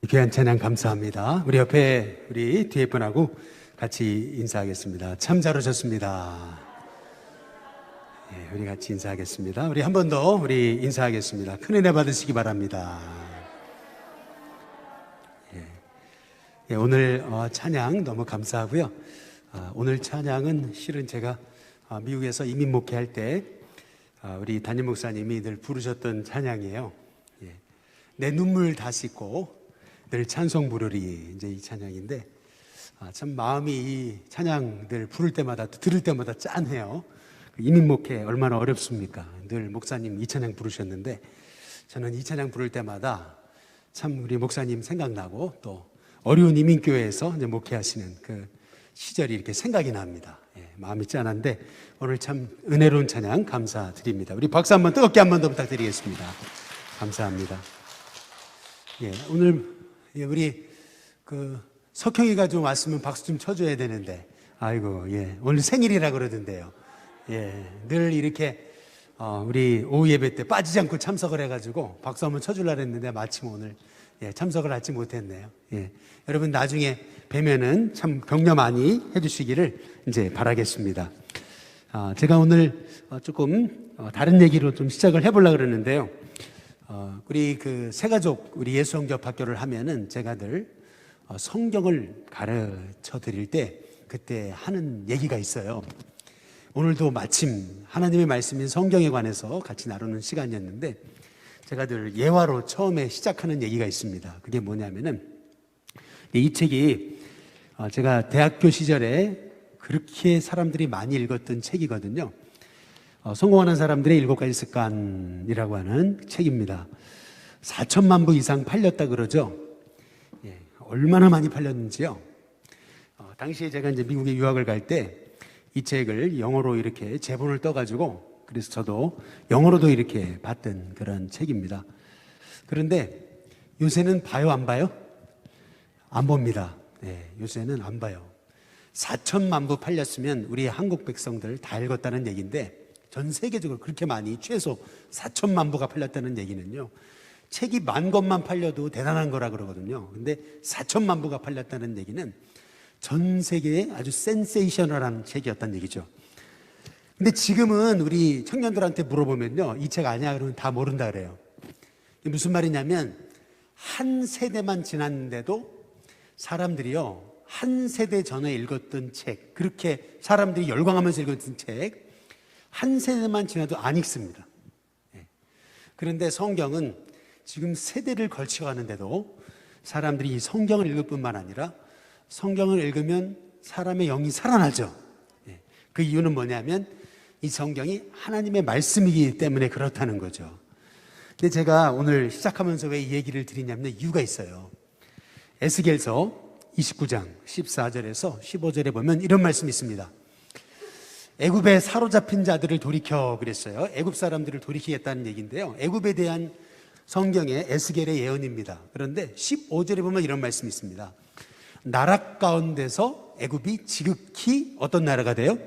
귀한 찬양 감사합니다. 우리 옆에 우리 뒤에 분하고 같이 인사하겠습니다. 참 잘 오셨습니다. 우리 같이 인사하겠습니다. 우리 한 번 더 우리 인사하겠습니다. 큰 은혜 받으시기 바랍니다. 오늘 찬양 너무 감사하고요. 오늘 찬양은 실은 제가 미국에서 이민 목회할 때 우리 담임 목사님이 늘 부르셨던 찬양이에요. 내 눈물 다 씻고 늘 찬송 부르리, 이제 이 찬양인데 참 마음이 이 찬양들 부를 때마다 들을 때마다 짠해요. 이민 목회 얼마나 어렵습니까? 늘 목사님 이 찬양 부르셨는데 저는 이 찬양 부를 때마다 참 우리 목사님 생각나고 또 어려운 이민교회에서 이제 목회하시는 그 시절이 이렇게 생각이 납니다. 마음이 짠한데 오늘 참 은혜로운 찬양 감사드립니다. 우리 박수 한번 뜨겁게 한 번 더 부탁드리겠습니다. 감사합니다. 오늘 우리 석형이가 좀 왔으면 박수 좀 쳐줘야 되는데 아이고 오늘 생일이라 그러던데요. 늘 이렇게 우리 오후 예배 때 빠지지 않고 참석을 해가지고 박수 한번 쳐주려고 했는데 마침 오늘 참석을 하지 못했네요. 여러분 나중에 뵈면은 참 격려 많이 해주시기를 이제 바라겠습니다. 제가 오늘 조금 다른 얘기로 좀 시작을 해보려고 그러는데요. 우리 새가족 우리 예수영접학교를 하면은 제가 늘 성경을 가르쳐 드릴 때 그때 하는 얘기가 있어요. 오늘도 마침 하나님의 말씀인 성경에 관해서 같이 나누는 시간이었는데 제가 늘 예화로 처음에 시작하는 얘기가 있습니다. 그게 뭐냐면은 이 책이 제가 대학교 시절에 그렇게 사람들이 많이 읽었던 책이거든요. 성공하는 사람들의 7가지 습관이라고 하는 책입니다. 4천만 부 이상 팔렸다 그러죠. 얼마나 많이 팔렸는지요. 당시에 제가 이제 미국에 유학을 갈 때 이 책을 영어로 이렇게 제본을 떠가지고 그래서 저도 영어로도 이렇게 봤던 그런 책입니다. 그런데 요새는 봐요, 안 봐요? 안 봅니다. 요새는 안 봐요. 4천만 부 팔렸으면 우리 한국 백성들 다 읽었다는 얘기인데 전 세계적으로 그렇게 많이 최소 4천만 부가 팔렸다는 얘기는요. 책이 10,000권만 팔려도 대단한 거라 그러거든요. 근데 4천만 부가 팔렸다는 얘기는 전 세계에 아주 센세이셔널한 책이었다는 얘기죠. 근데 지금은 우리 청년들한테 물어보면요. 이 책 아니야? 그러면 다 모른다 그래요. 이게 무슨 말이냐면 한 세대만 지났는데도 사람들이요. 한 세대 전에 읽었던 책, 그렇게 사람들이 열광하면서 읽었던 책, 한 세대만 지나도 안 읽습니다. 그런데 성경은 지금 세대를 걸쳐가는데도 사람들이 이 성경을 읽을 뿐만 아니라 성경을 읽으면 사람의 영이 살아나죠. 그 이유는 뭐냐면 이 성경이 하나님의 말씀이기 때문에 그렇다는 거죠. 근데 제가 오늘 시작하면서 왜 이 얘기를 드리냐면 이유가 있어요. 에스겔서 29장 14절에서 15절에 보면 이런 말씀이 있습니다. 애굽에 사로잡힌 자들을 돌이켜 그랬어요. 애굽 사람들을 돌이키겠다는 얘기인데요. 애굽에 대한 성경의 에스겔의 예언입니다. 그런데 15절에 보면 이런 말씀이 있습니다. 나라 가운데서 애굽이 지극히 어떤 나라가 돼요?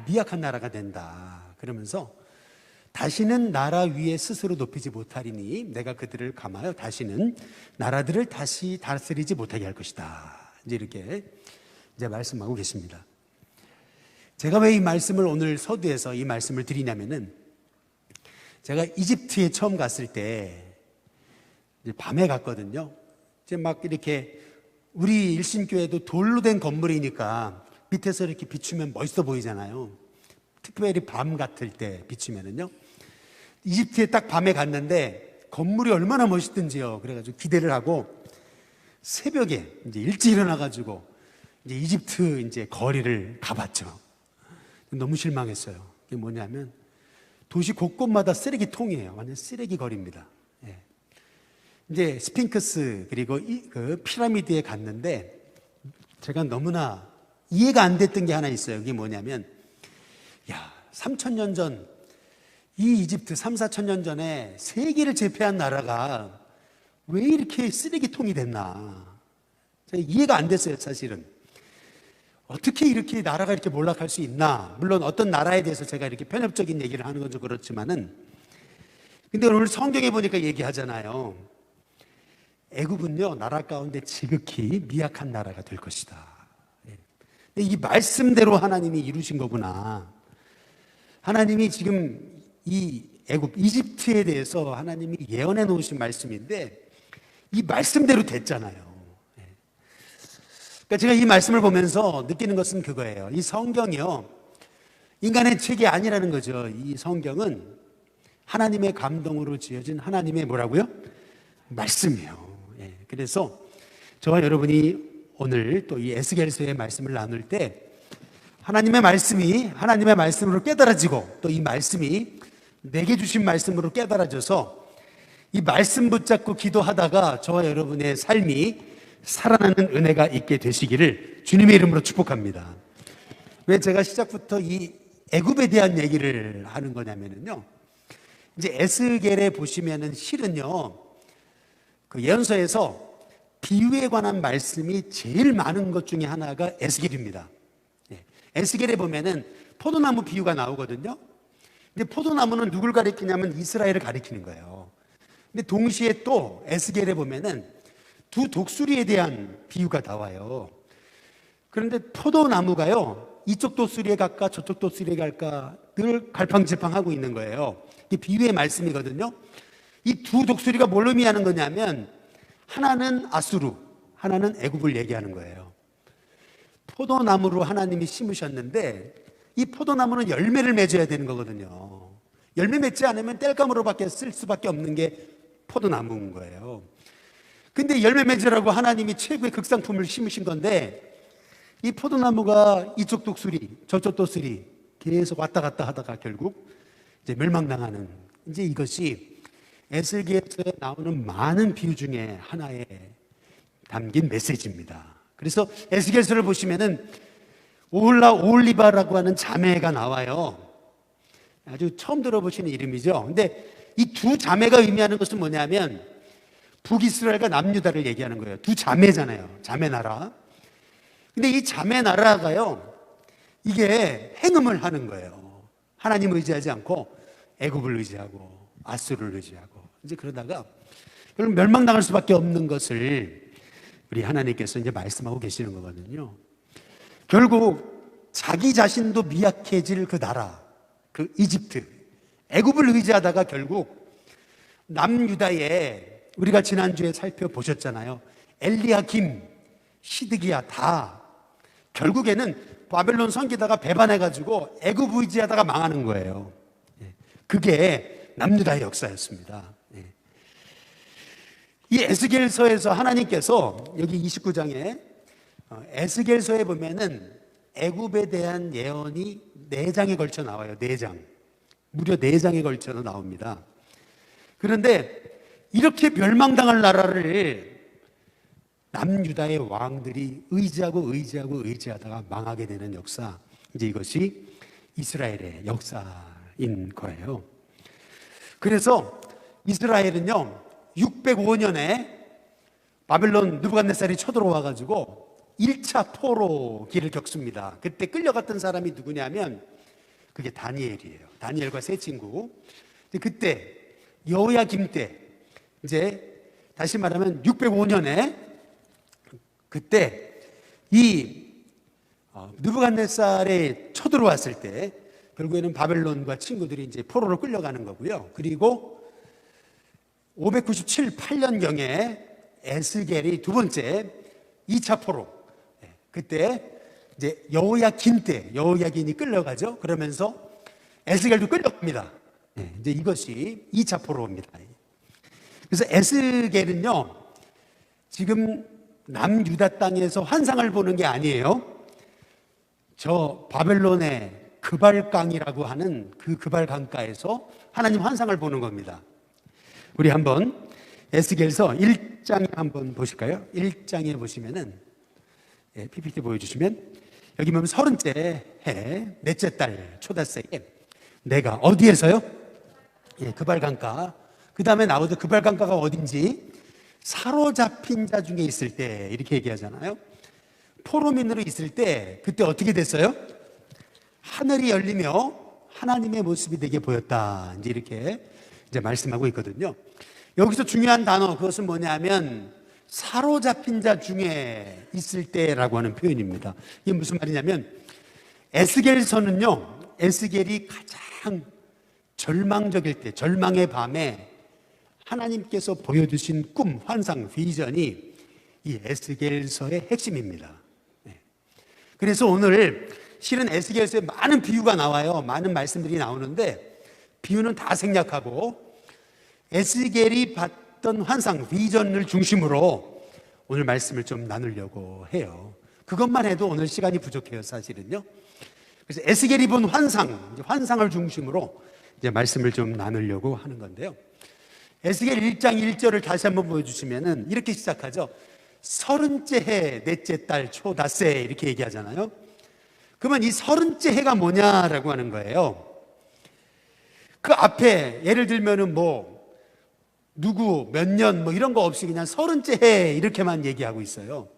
미약한 나라가 된다. 그러면서 다시는 나라 위에 스스로 높이지 못하리니 내가 그들을 감하여 다시는 나라들을 다시 다스리지 못하게 할 것이다. 이제 이렇게 이제 말씀하고 계십니다. 제가 왜 이 말씀을 오늘 서두에서 이 말씀을 드리냐면은 제가 이집트에 처음 갔을 때 이제 밤에 갔거든요. 이제 막 이렇게 우리 일신교회도 돌로 된 건물이니까 밑에서 이렇게 비추면 멋있어 보이잖아요. 특별히 밤 같을 때 비추면은요. 이집트에 딱 밤에 갔는데 건물이 얼마나 멋있든지요. 그래가지고 기대를 하고 새벽에 이제 일찍 일어나가지고 이제 이집트 이제 거리를 가봤죠. 너무 실망했어요. 이게 뭐냐면 도시 곳곳마다 쓰레기통이에요. 완전 쓰레기 거리입니다. 이제 스핑크스 그리고 그 피라미드에 갔는데 제가 너무나 이해가 안 됐던 게 하나 있어요. 그게 뭐냐면 3,000년 전 이 이집트 3,4,000년 전에 세계를 제패한 나라가 왜 이렇게 쓰레기통이 됐나 제가 이해가 안 됐어요. 사실은 어떻게 이렇게 나라가 이렇게 몰락할 수 있나. 물론 어떤 나라에 대해서 제가 이렇게 편협적인 얘기를 하는 건 좀 그렇지만은 근데 오늘 성경에 보니까 얘기하잖아요. 애굽은요 나라 가운데 지극히 미약한 나라가 될 것이다. 이 말씀대로 하나님이 이루신 거구나. 하나님이 지금 이 애굽 이집트에 대해서 하나님이 예언해 놓으신 말씀인데 이 말씀대로 됐잖아요. 그러니까 제가 이 말씀을 보면서 느끼는 것은 그거예요. 이 성경이요 인간의 책이 아니라는 거죠. 이 성경은 하나님의 감동으로 지어진 하나님의 뭐라고요? 말씀이에요. 그래서 저와 여러분이 오늘 또 이 에스겔서의 말씀을 나눌 때 하나님의 말씀이 하나님의 말씀으로 깨달아지고 또 이 말씀이 내게 주신 말씀으로 깨달아져서 이 말씀 붙잡고 기도하다가 저와 여러분의 삶이 살아나는 은혜가 있게 되시기를 주님의 이름으로 축복합니다. 왜 제가 시작부터 이 애굽에 대한 얘기를 하는 거냐면요, 이제 에스겔에 보시면은 실은요 그 예언서에서 비유에 관한 말씀이 제일 많은 것 중에 하나가 에스겔입니다. 에스겔에 보면은 포도나무 비유가 나오거든요. 근데 포도나무는 누굴 가리키냐면 이스라엘을 가리키는 거예요. 근데 동시에 또 에스겔에 보면은 두 독수리에 대한 비유가 나와요. 그런데 포도나무가요 이쪽 독수리에 갈까 저쪽 독수리에 갈까 늘 갈팡질팡하고 있는 거예요. 이게 비유의 말씀이거든요. 이 두 독수리가 뭘 의미하는 거냐면 하나는 아수르, 하나는 애굽을 얘기하는 거예요. 포도나무로 하나님이 심으셨는데 이 포도나무는 열매를 맺어야 되는 거거든요. 열매 맺지 않으면 땔감으로밖에 쓸 수밖에 없는 게 포도나무인 거예요. 근데 열매 맺으라고 하나님이 최고의 극상품을 심으신 건데 이 포도나무가 이쪽 독수리 저쪽 독수리 계속 왔다 갔다 하다가 결국 이제 멸망당하는, 이제 이것이 에스겔서에 나오는 많은 비유 중에 하나에 담긴 메시지입니다. 그래서 에스겔서를 보시면은 오홀라 오홀리바라고 하는 자매가 나와요. 아주 처음 들어보시는 이름이죠. 근데 이 두 자매가 의미하는 것은 뭐냐면 북이스라엘과 남유다를 얘기하는 거예요. 두 자매잖아요. 자매 나라. 근데 이 자매 나라가요 이게 행음을 하는 거예요. 하나님을 의지하지 않고 애굽을 의지하고 아수르를 의지하고 이제 그러다가 결국 멸망당할 수밖에 없는 것을 우리 하나님께서 이제 말씀하고 계시는 거거든요. 결국 자기 자신도 미약해질 그 나라, 그 이집트, 애굽을 의지하다가 결국 남유다에 우리가 지난주에 살펴보셨잖아요. 엘리야김, 시드기야 다 결국에는 바벨론 섬기다가 배반해가지고 애굽 의지하다가 망하는 거예요. 그게 남유다의 역사였습니다. 이 에스겔서에서 하나님께서 여기 29장에 에스겔서에 보면은 애굽에 대한 예언이 4장에 걸쳐 나와요. 4장. 무려 4장에 걸쳐 나옵니다. 그런데 이렇게 멸망당할 나라를 남유다의 왕들이 의지하다가 망하게 되는 역사, 이제 이것이 이스라엘의 역사인 거예요. 그래서 이스라엘은요 605년에 바벨론 느부갓네살이 쳐들어와 가지고 1차 포로기를 겪습니다. 그때 끌려갔던 사람이 누구냐면 그게 다니엘이에요. 다니엘과 세 친구. 그때 여호야김 때, 이제 다시 말하면 605년에 그때 이 느부갓네살에 쳐들어왔을 때 결국에는 바벨론과 친구들이 이제 포로로 끌려가는 거고요. 그리고 597~8년경에 에스겔이 두 번째 2차 포로, 그때 이제 여호야긴 때 여호야긴이 끌려가죠. 그러면서 에스겔도 끌려갑니다. 이제 이것이 2차 포로입니다. 그래서 에스겔은요 지금 남유다 땅에서 환상을 보는 게 아니에요. 저 바벨론의 그발강이라고 하는 그 그발강가에서 하나님 환상을 보는 겁니다. 우리 한번 에스겔서 1장에 한번 보실까요? 1장에 보시면은 PPT 보여주시면 여기 보면 30째 해 넷째 달 초닷새에 내가 어디에서요? 그발강가. 그 다음에 나오죠. 그발강가가 어딘지 사로잡힌 자 중에 있을 때 이렇게 얘기하잖아요. 포로민으로 있을 때 그때 어떻게 됐어요? 하늘이 열리며 하나님의 모습이 되게 보였다. 이제 이렇게 이제 말씀하고 있거든요. 여기서 중요한 단어, 그것은 뭐냐면 사로잡힌 자 중에 있을 때라고 하는 표현입니다. 이게 무슨 말이냐면 에스겔서는요, 에스겔이 가장 절망적일 때, 절망의 밤에 하나님께서 보여주신 꿈, 환상, 비전이 이 에스겔서의 핵심입니다. 그래서 오늘 실은 에스겔서에 많은 비유가 나와요. 많은 말씀들이 나오는데 비유는 다 생략하고 에스겔이 봤던 환상, 비전을 중심으로 오늘 말씀을 좀 나누려고 해요. 그것만 해도 오늘 시간이 부족해요, 사실은요. 그래서 에스겔이 본 환상을 중심으로 이제 말씀을 좀 나누려고 하는 건데요. 에스겔 1장 1절을 다시 한번 보여주시면은 이렇게 시작하죠. 30째 해 넷째 달 초닷새 이렇게 얘기하잖아요. 그러면 이 30째 해가 뭐냐라고 하는 거예요. 그 앞에 예를 들면은 뭐 누구 몇 년 뭐 이런 거 없이 그냥 30째 해 이렇게만 얘기하고 있어요.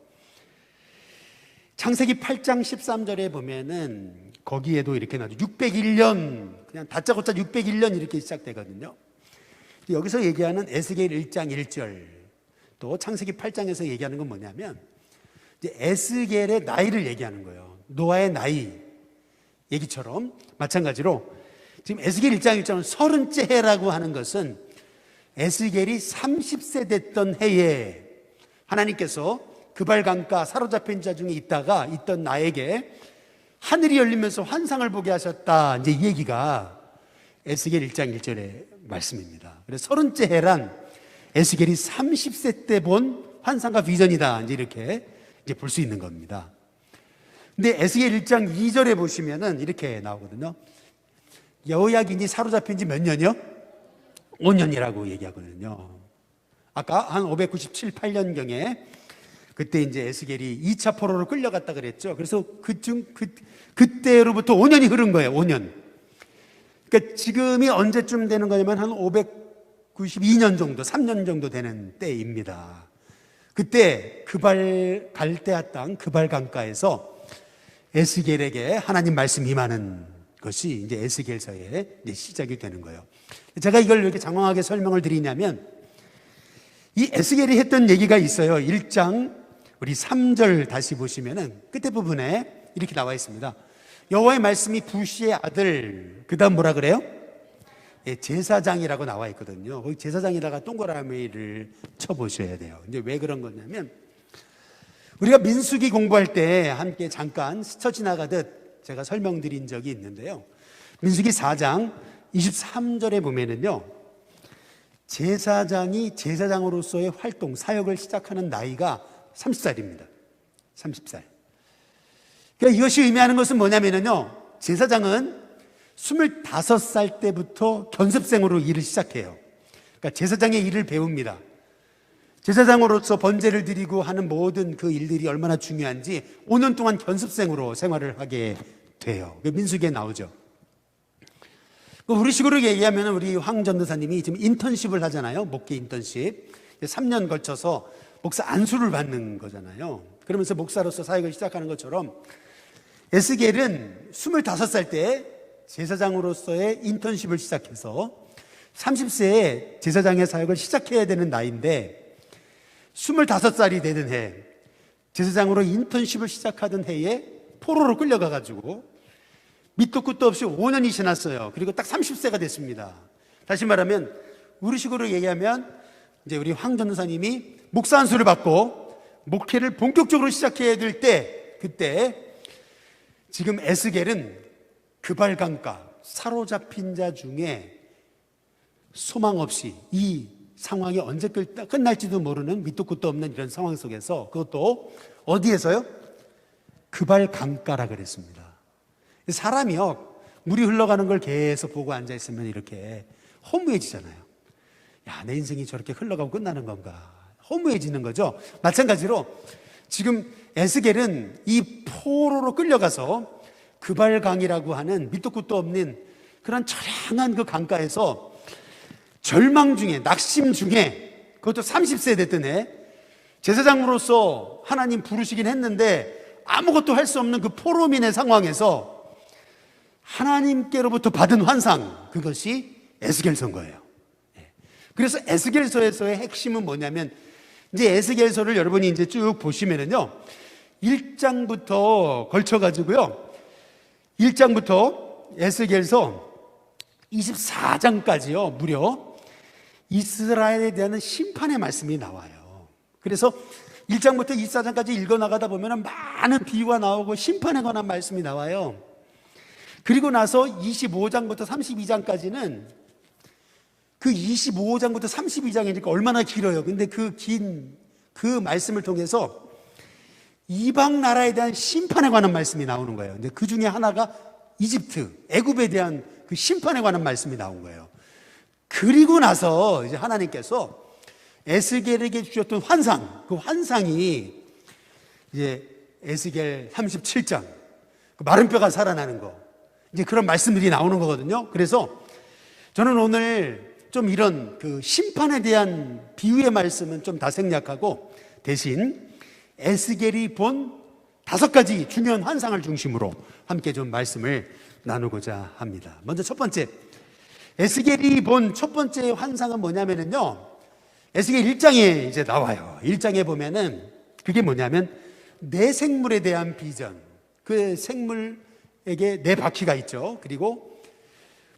창세기 8장 13절에 보면은 거기에도 이렇게 나오죠. 601년 그냥 다짜고짜 601년 이렇게 시작되거든요. 여기서 얘기하는 에스겔 1장 1절 또 창세기 8장에서 얘기하는 건 뭐냐면 이제 에스겔의 나이를 얘기하는 거예요. 노아의 나이 얘기처럼 마찬가지로 지금 에스겔 1장 1절은 30째 해라고 하는 것은 에스겔이 30세 됐던 해에 하나님께서 그발강가 사로잡힌 자 중에 있던 나에게 하늘이 열리면서 환상을 보게 하셨다. 이제 이 얘기가 에스겔 1장 1절의 말씀입니다. 그래서 30째 해란 에스겔이 30세 때 본 환상과 비전이다. 이렇게 이제 볼 수 있는 겁니다. 근데 에스겔 1장 2절에 보시면은 이렇게 나오거든요. 여호야긴이 사로잡힌 지 몇 년이요? 5년이라고 얘기하거든요. 아까 한 597, 8년경에 그때 이제 에스겔이 2차 포로로 끌려갔다 그랬죠. 그래서 그때로부터 5년이 흐른 거예요. 5년. 그러니까 지금이 언제쯤 되는 거냐면 한 592년 정도, 3년 정도 되는 때입니다. 그때 갈대아 땅 그발 강가에서 에스겔에게 하나님 말씀 임하는 것이 이제 에스겔서의 이제 시작이 되는 거예요. 제가 이걸 이렇게 장황하게 설명을 드리냐면 이 에스겔이 했던 얘기가 있어요. 1장 우리 3절 다시 보시면은 끝에 부분에 이렇게 나와 있습니다. 여호와의 말씀이 부시의 아들, 그 다음 뭐라 그래요? 예, 제사장이라고 나와 있거든요. 거기 제사장에다가 동그라미를 쳐보셔야 돼요. 이제 왜 그런 거냐면 우리가 민수기 공부할 때 함께 잠깐 스쳐 지나가듯 제가 설명드린 적이 있는데요. 민수기 4장 23절에 보면은요, 제사장이 제사장으로서의 활동, 사역을 시작하는 나이가 30살입니다. 30살. 그러니까 이것이 의미하는 것은 뭐냐면요, 제사장은 25살 때부터 견습생으로 일을 시작해요. 그러니까 제사장의 일을 배웁니다. 제사장으로서 번제를 드리고 하는 모든 그 일들이 얼마나 중요한지 5년 동안 견습생으로 생활을 하게 돼요. 민수기에 나오죠. 우리식으로 얘기하면 우리 황 전도사님이 지금 인턴십을 하잖아요. 목회 인턴십. 3년 걸쳐서 목사 안수를 받는 거잖아요. 그러면서 목사로서 사역을 시작하는 것처럼 에스겔은 25살 때 제사장으로서의 인턴십을 시작해서 30세에 제사장의 사역을 시작해야 되는 나이인데 25살이 되던 해, 제사장으로 인턴십을 시작하던 해에 포로로 끌려가가지고 밑도 끝도 없이 5년이 지났어요. 그리고 딱 30세가 됐습니다. 다시 말하면 우리식으로 얘기하면 이제 우리 황 전도사님이 목사 안수를 받고 목회를 본격적으로 시작해야 될 때, 그때 지금 에스겔은 그발강가 사로잡힌 자 중에 소망 없이 이 상황이 언제 끝날지도 모르는 밑도 끝도 없는 이런 상황 속에서, 그것도 어디에서요? 그발강가라 그랬습니다. 사람이요, 물이 흘러가는 걸 계속 보고 앉아있으면 이렇게 허무해지잖아요. 야, 내 인생이 저렇게 흘러가고 끝나는 건가, 허무해지는 거죠. 마찬가지로 지금 에스겔은 이 포로로 끌려가서 그발강이라고 하는 밑도 끝도 없는 그런 처량한 그 강가에서 절망 중에, 낙심 중에, 그것도 30세 됐던 해, 제사장으로서 하나님 부르시긴 했는데 아무것도 할 수 없는 그 포로민의 상황에서 하나님께로부터 받은 환상, 그것이 에스겔서인 거예요. 그래서 에스겔서에서의 핵심은 뭐냐면 이제 에스겔서를 여러분이 이제 쭉 보시면은요, 1장부터 걸쳐가지고요, 1장부터 에스겔서 24장까지요, 무려 이스라엘에 대한 심판의 말씀이 나와요. 그래서 1장부터 24장까지 읽어나가다 보면 많은 비유가 나오고 심판에 관한 말씀이 나와요. 그리고 나서 25장부터 32장까지는 그 25장부터 32장이니까 얼마나 길어요. 근데 그 말씀을 통해서 이방 나라에 대한 심판에 관한 말씀이 나오는 거예요. 근데 그 중에 하나가 이집트, 애굽에 대한 그 심판에 관한 말씀이 나온 거예요. 그리고 나서 이제 하나님께서 에스겔에게 주셨던 환상, 그 환상이 이제 에스겔 37장, 그 마른 뼈가 살아나는 거, 이제 그런 말씀들이 나오는 거거든요. 그래서 저는 오늘 좀 이런 그 심판에 대한 비유의 말씀은 좀 다 생략하고 대신 에스겔이 본 5가지 중요한 환상을 중심으로 함께 좀 말씀을 나누고자 합니다. 먼저 첫 번째, 에스겔이 본 첫 번째 환상은 뭐냐면요, 에스겔 1장에 이제 나와요. 1장에 보면은 그게 뭐냐면 내 생물에 대한 비전, 그 생물에게 네 바퀴가 있죠. 그리고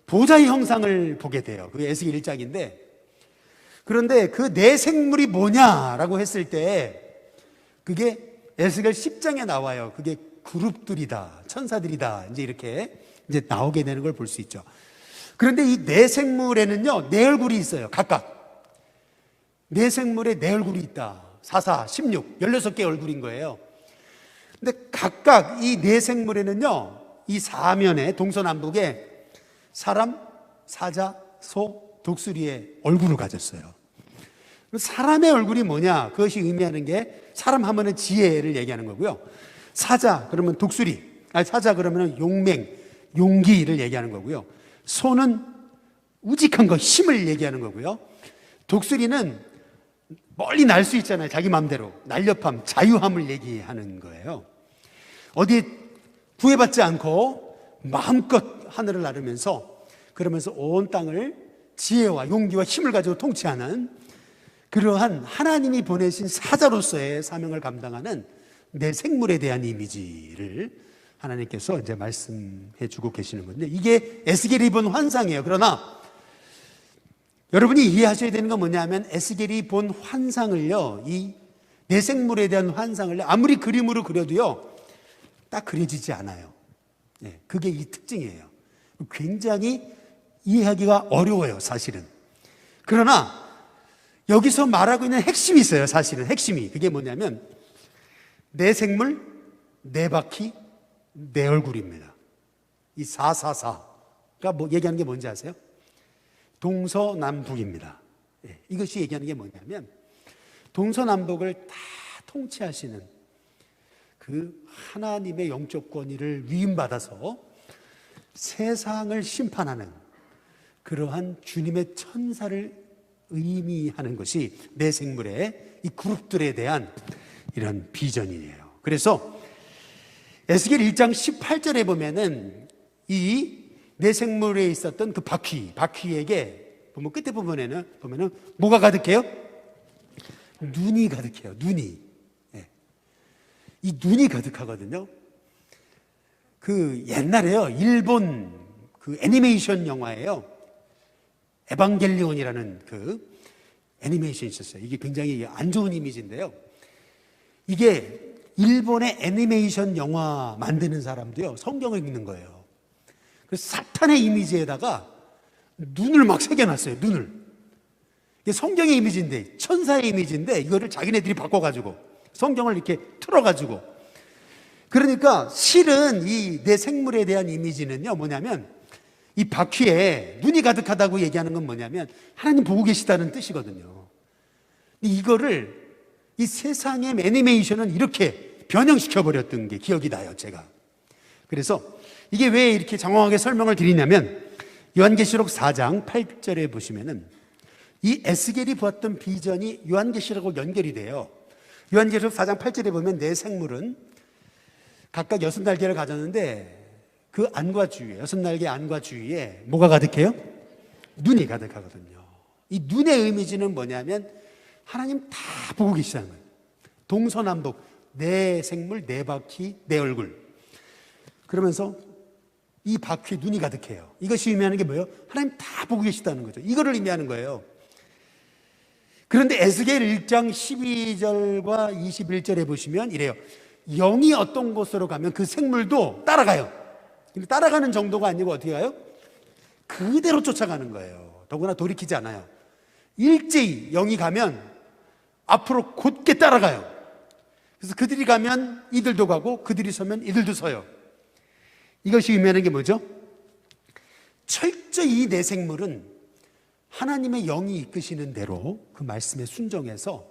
보좌의 형상을 보게 돼요. 그게 에스겔 1장인데, 그런데 그 네 생물이 뭐냐라고 했을 때 그게 에스겔 10장에 나와요. 그게 그룹들이다, 천사들이다, 이제 이렇게 이제 나오게 되는 걸 볼 수 있죠. 그런데 이 네 생물에는요, 네 얼굴이 있어요. 각각 네 생물에 네 얼굴이 있다. 4, 16, 16개의 얼굴인 거예요. 근데 각각 이 네 생물에는요, 이 사면에 동서남북에 사람, 사자, 소, 독수리의 얼굴을 가졌어요. 사람의 얼굴이 뭐냐? 그것이 의미하는 게 사람 하면은 지혜를 얘기하는 거고요. 사자 그러면 독수리, 사자 그러면 용맹, 용기를 얘기하는 거고요. 소는 우직한 거, 힘을 얘기하는 거고요. 독수리는 멀리 날 수 있잖아요. 자기 마음대로 날렵함, 자유함을 얘기하는 거예요. 어디에 구애받지 않고 마음껏 하늘을 나르면서, 그러면서 온 땅을 지혜와 용기와 힘을 가지고 통치하는 그러한 하나님이 보내신 사자로서의 사명을 감당하는 내 생물에 대한 이미지를 하나님께서 이제 말씀해 주고 계시는 건데, 이게 에스겔이 본 환상이에요. 그러나 여러분이 이해하셔야 되는 건 뭐냐면, 에스겔이 본 환상을요, 이 내 생물에 대한 환상을 아무리 그림으로 그려도요, 딱 그려지지 않아요. 그게 이 특징이에요. 굉장히 이해하기가 어려워요, 사실은. 그러나 여기서 말하고 있는 핵심이 있어요, 사실은. 핵심이. 그게 뭐냐면, 내 생물, 내 바퀴, 내 얼굴입니다. 이 444가 얘기하는 게 뭔지 아세요? 동서남북입니다. 이것이 얘기하는 게 뭐냐면, 동서남북을 다 통치하시는 그 하나님의 영적 권위를 위임받아서 세상을 심판하는 그러한 주님의 천사를 의미하는 것이 내 생물의 이 그룹들에 대한 이런 비전이에요. 그래서 에스겔 1장 18절에 보면은 이 내 생물에 있었던 그 바퀴에게 보면 끝에 부분에는 보면은 뭐가 가득해요? 눈이 가득해요. 눈이. 이 눈이 가득하거든요. 그 옛날에요, 일본 그 애니메이션 영화예요. 에반겔리온이라는 그 애니메이션이 있었어요. 이게 굉장히 안 좋은 이미지인데요. 이게 일본의 애니메이션 영화 만드는 사람도요, 성경을 읽는 거예요. 그래서 사탄의 이미지에다가 눈을 막 새겨놨어요. 눈을. 이게 성경의 이미지인데, 천사의 이미지인데, 이거를 자기네들이 바꿔가지고 성경을 이렇게 틀어가지고, 그러니까 실은 이 내 생물에 대한 이미지는요, 뭐냐면 이 바퀴에 눈이 가득하다고 얘기하는 건 뭐냐면 하나님 보고 계시다는 뜻이거든요. 이거를 이 세상의 애니메이션은 이렇게 변형시켜버렸던 게 기억이 나요, 제가. 그래서 이게 왜 이렇게 장황하게 설명을 드리냐면, 요한계시록 4장 8절에 보시면은 이 에스겔이 보았던 비전이 요한계시록하고 연결이 돼요. 요한계시록 4장 8절에 보면 내 생물은 각각 6날개를 가졌는데 그 안과 주위에, 6날개 안과 주위에 뭐가 가득해요? 눈이 가득하거든요. 이 눈의 이미지는 뭐냐면 하나님 다 보고 계시다는 거예요. 동서남북, 내 생물, 내 바퀴, 내 얼굴. 그러면서 이 바퀴에 눈이 가득해요. 이것이 의미하는 게 뭐예요? 하나님 다 보고 계시다는 거죠. 이거를 의미하는 거예요. 그런데 에스겔 1장 12절과 21절에 보시면 이래요. 영이 어떤 곳으로 가면 그 생물도 따라가요. 근데 따라가는 정도가 아니고 어떻게 가요? 그대로 쫓아가는 거예요. 더구나 돌이키지 않아요. 일제히 영이 가면 앞으로 곧게 따라가요. 그래서 그들이 가면 이들도 가고 그들이 서면 이들도 서요. 이것이 의미하는 게 뭐죠? 철저히 내 생물은 하나님의 영이 이끄시는 대로 그 말씀에 순종해서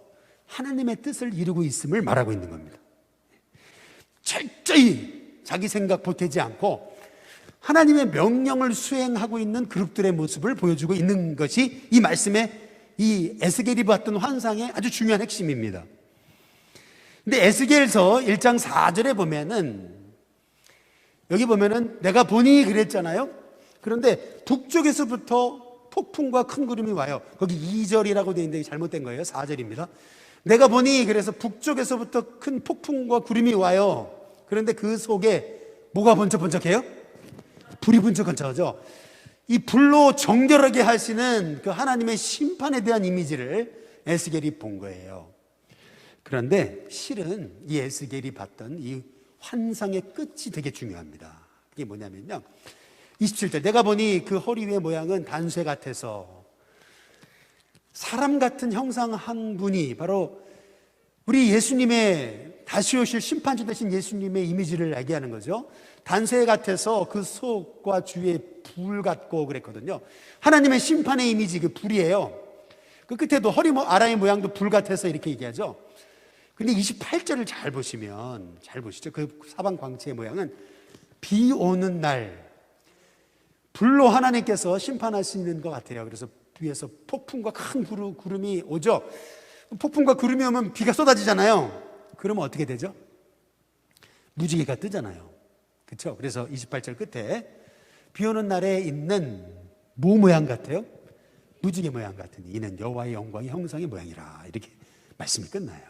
하나님의 뜻을 이루고 있음을 말하고 있는 겁니다. 철저히 자기 생각 보태지 않고 하나님의 명령을 수행하고 있는 그룹들의 모습을 보여주고 있는 것이 이 말씀의 이 에스겔이 봤던 환상의 아주 중요한 핵심입니다. 근데 에스겔서 1장 4절에 보면은 여기 보면은 내가 보니 그랬잖아요. 그런데 북쪽에서부터 폭풍과 큰 구름이 와요. 거기 2절이라고 되어 있는데 잘못된 거예요. 4절입니다. 내가 보니 그래서 북쪽에서부터 큰 폭풍과 구름이 와요. 그런데 그 속에 뭐가 번쩍번쩍해요? 불이 번쩍번쩍하죠. 이 불로 정결하게 하시는 그 하나님의 심판에 대한 이미지를 에스겔이 본 거예요. 그런데 실은 이 에스겔이 봤던 이 환상의 끝이 되게 중요합니다. 이게 뭐냐면요, 27절 내가 보니 그 허리 위의 모양은 단쇠 같아서 사람 같은 형상 한 분이 바로 우리 예수님의 다시 오실 심판주 되신 예수님의 이미지를 얘기하는 거죠. 단쇠 같아서 그 속과 주위에 불 같고 그랬거든요. 하나님의 심판의 이미지 그 불이에요. 그 끝에도 허리 아라의 모양도 불 같아서 이렇게 얘기하죠. 근데 28절을 잘 보시면 잘 보시죠. 그 사방 광채의 모양은 비 오는 날 불로 하나님께서 심판하시는 것 같아요. 그래서 위에서 폭풍과 큰 구름이 오죠. 폭풍과 구름이 오면 비가 쏟아지잖아요. 그러면 어떻게 되죠? 무지개가 뜨잖아요. 그렇죠? 그래서 28절 끝에 비 오는 날에 있는 뭐 모양 같아요? 무지개 모양 같으니 이는 여호와의 영광의 형상의 모양이라. 이렇게 말씀이 끝나요.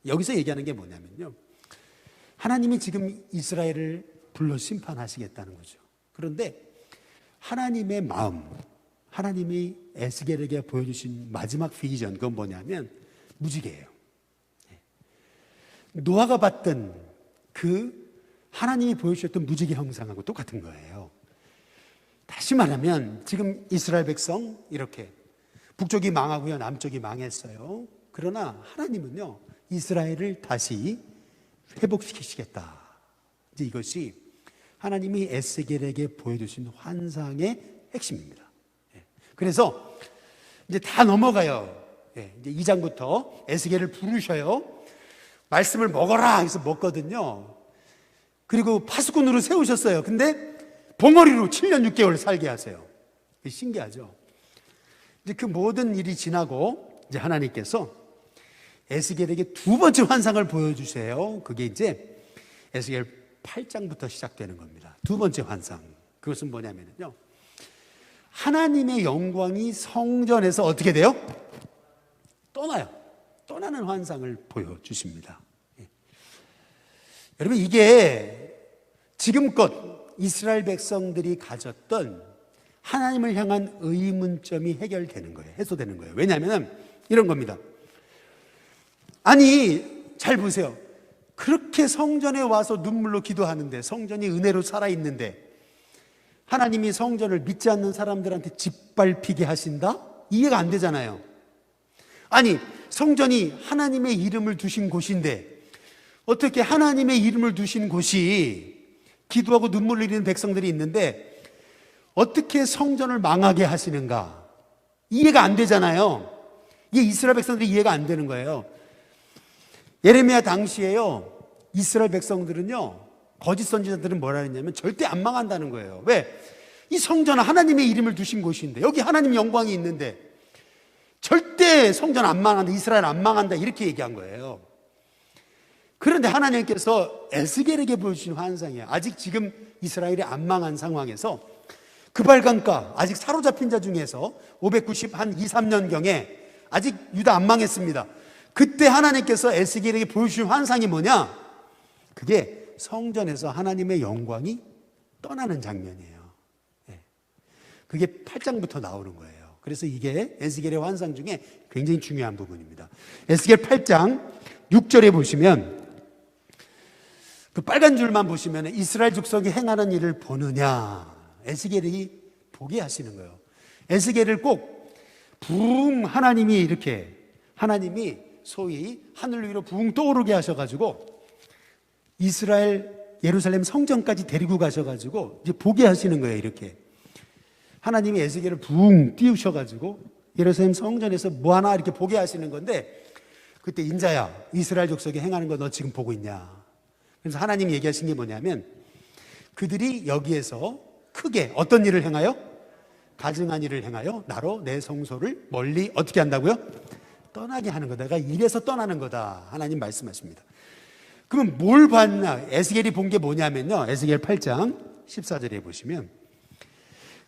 여기서 얘기하는 게 뭐냐면요, 하나님이 지금 이스라엘을 불로 심판하시겠다는 거죠. 그런데 하나님의 마음, 하나님이 에스겔에게 보여주신 마지막 비전, 그건 뭐냐면 무지개예요. 노아가 봤던 그 하나님이 보여주셨던 무지개 형상하고 똑같은 거예요. 다시 말하면 지금 이스라엘 백성 이렇게 북쪽이 망하고요, 남쪽이 망했어요. 그러나 하나님은요, 이스라엘을 다시 회복시키시겠다. 이제 이것이 하나님이 에스겔에게 보여주신 환상의 핵심입니다. 그래서 이제 다 넘어가요. 이제 2장부터 에스겔을 부르셔요. 말씀을 먹어라 해서 먹거든요. 그리고 파수꾼으로 세우셨어요. 근데 봉어리로 7년 6개월 살게 하세요. 신기하죠. 이제 그 모든 일이 지나고 이제 하나님께서 에스겔에게 두 번째 환상을 보여주세요. 그게 이제 에스겔 8장부터 시작되는 겁니다. 두 번째 환상. 그것은 뭐냐면요, 하나님의 영광이 성전에서 어떻게 돼요? 떠나요. 떠나는 환상을 보여주십니다. 여러분, 이게 지금껏 이스라엘 백성들이 가졌던 하나님을 향한 의문점이 해결되는 거예요. 해소되는 거예요. 왜냐하면 이런 겁니다. 아니, 잘 보세요. 그렇게 성전에 와서 눈물로 기도하는데, 성전이 은혜로 살아있는데 하나님이 성전을 믿지 않는 사람들한테 짓밟히게 하신다? 이해가 안 되잖아요. 아니, 성전이 하나님의 이름을 두신 곳인데 어떻게 하나님의 이름을 두신 곳이 기도하고 눈물 흘리는 백성들이 있는데 어떻게 성전을 망하게 하시는가? 이해가 안 되잖아요. 이게 이스라엘 백성들이 이해가 안 되는 거예요. 예레미야 당시에요, 이스라엘 백성들은요, 거짓 선지자들은 뭐라 했냐면 절대 안 망한다는 거예요. 왜? 이 성전은 하나님의 이름을 두신 곳인데, 여기 하나님 영광이 있는데 절대 성전 안 망한다, 이스라엘 안 망한다, 이렇게 얘기한 거예요. 그런데 하나님께서 에스겔에게 보여주신 환상이에요. 아직 지금 이스라엘이 안 망한 상황에서 그발강가 아직 사로잡힌 자 중에서 590한 2, 3년경에 아직 유다 안 망했습니다. 그때 하나님께서 에스겔에게 보여주신 환상이 뭐냐? 그게 성전에서 하나님의 영광이 떠나는 장면이에요. 그게 8장부터 나오는 거예요. 그래서 이게 에스겔의 환상 중에 굉장히 중요한 부분입니다. 에스겔 8장 6절에 보시면 그 빨간 줄만 보시면 이스라엘 족속이 행하는 일을 보느냐, 에스겔이 보게 하시는 거예요. 에스겔을 꼭 붕 하나님이 이렇게, 하나님이 소위 하늘 위로 붕 떠오르게 하셔가지고 이스라엘 예루살렘 성전까지 데리고 가셔가지고 이제 보게 하시는 거예요. 이렇게 하나님이 에스겔을 붕 띄우셔가지고 예루살렘 성전에서 뭐 하나 이렇게 보게 하시는 건데, 그때 인자야, 이스라엘 족속이 행하는 거 너 지금 보고 있냐? 그래서 하나님이 얘기하신 게 뭐냐면, 그들이 여기에서 크게 어떤 일을 행하여? 가증한 일을 행하여 나로 내 성소를 멀리 어떻게 한다고요? 떠나게 하는 거다. 내가 이래서 떠나는 거다. 하나님 말씀하십니다. 그러면 뭘 봤냐? 에스겔이 본 게 뭐냐면요, 에스겔 8장 14절에 보시면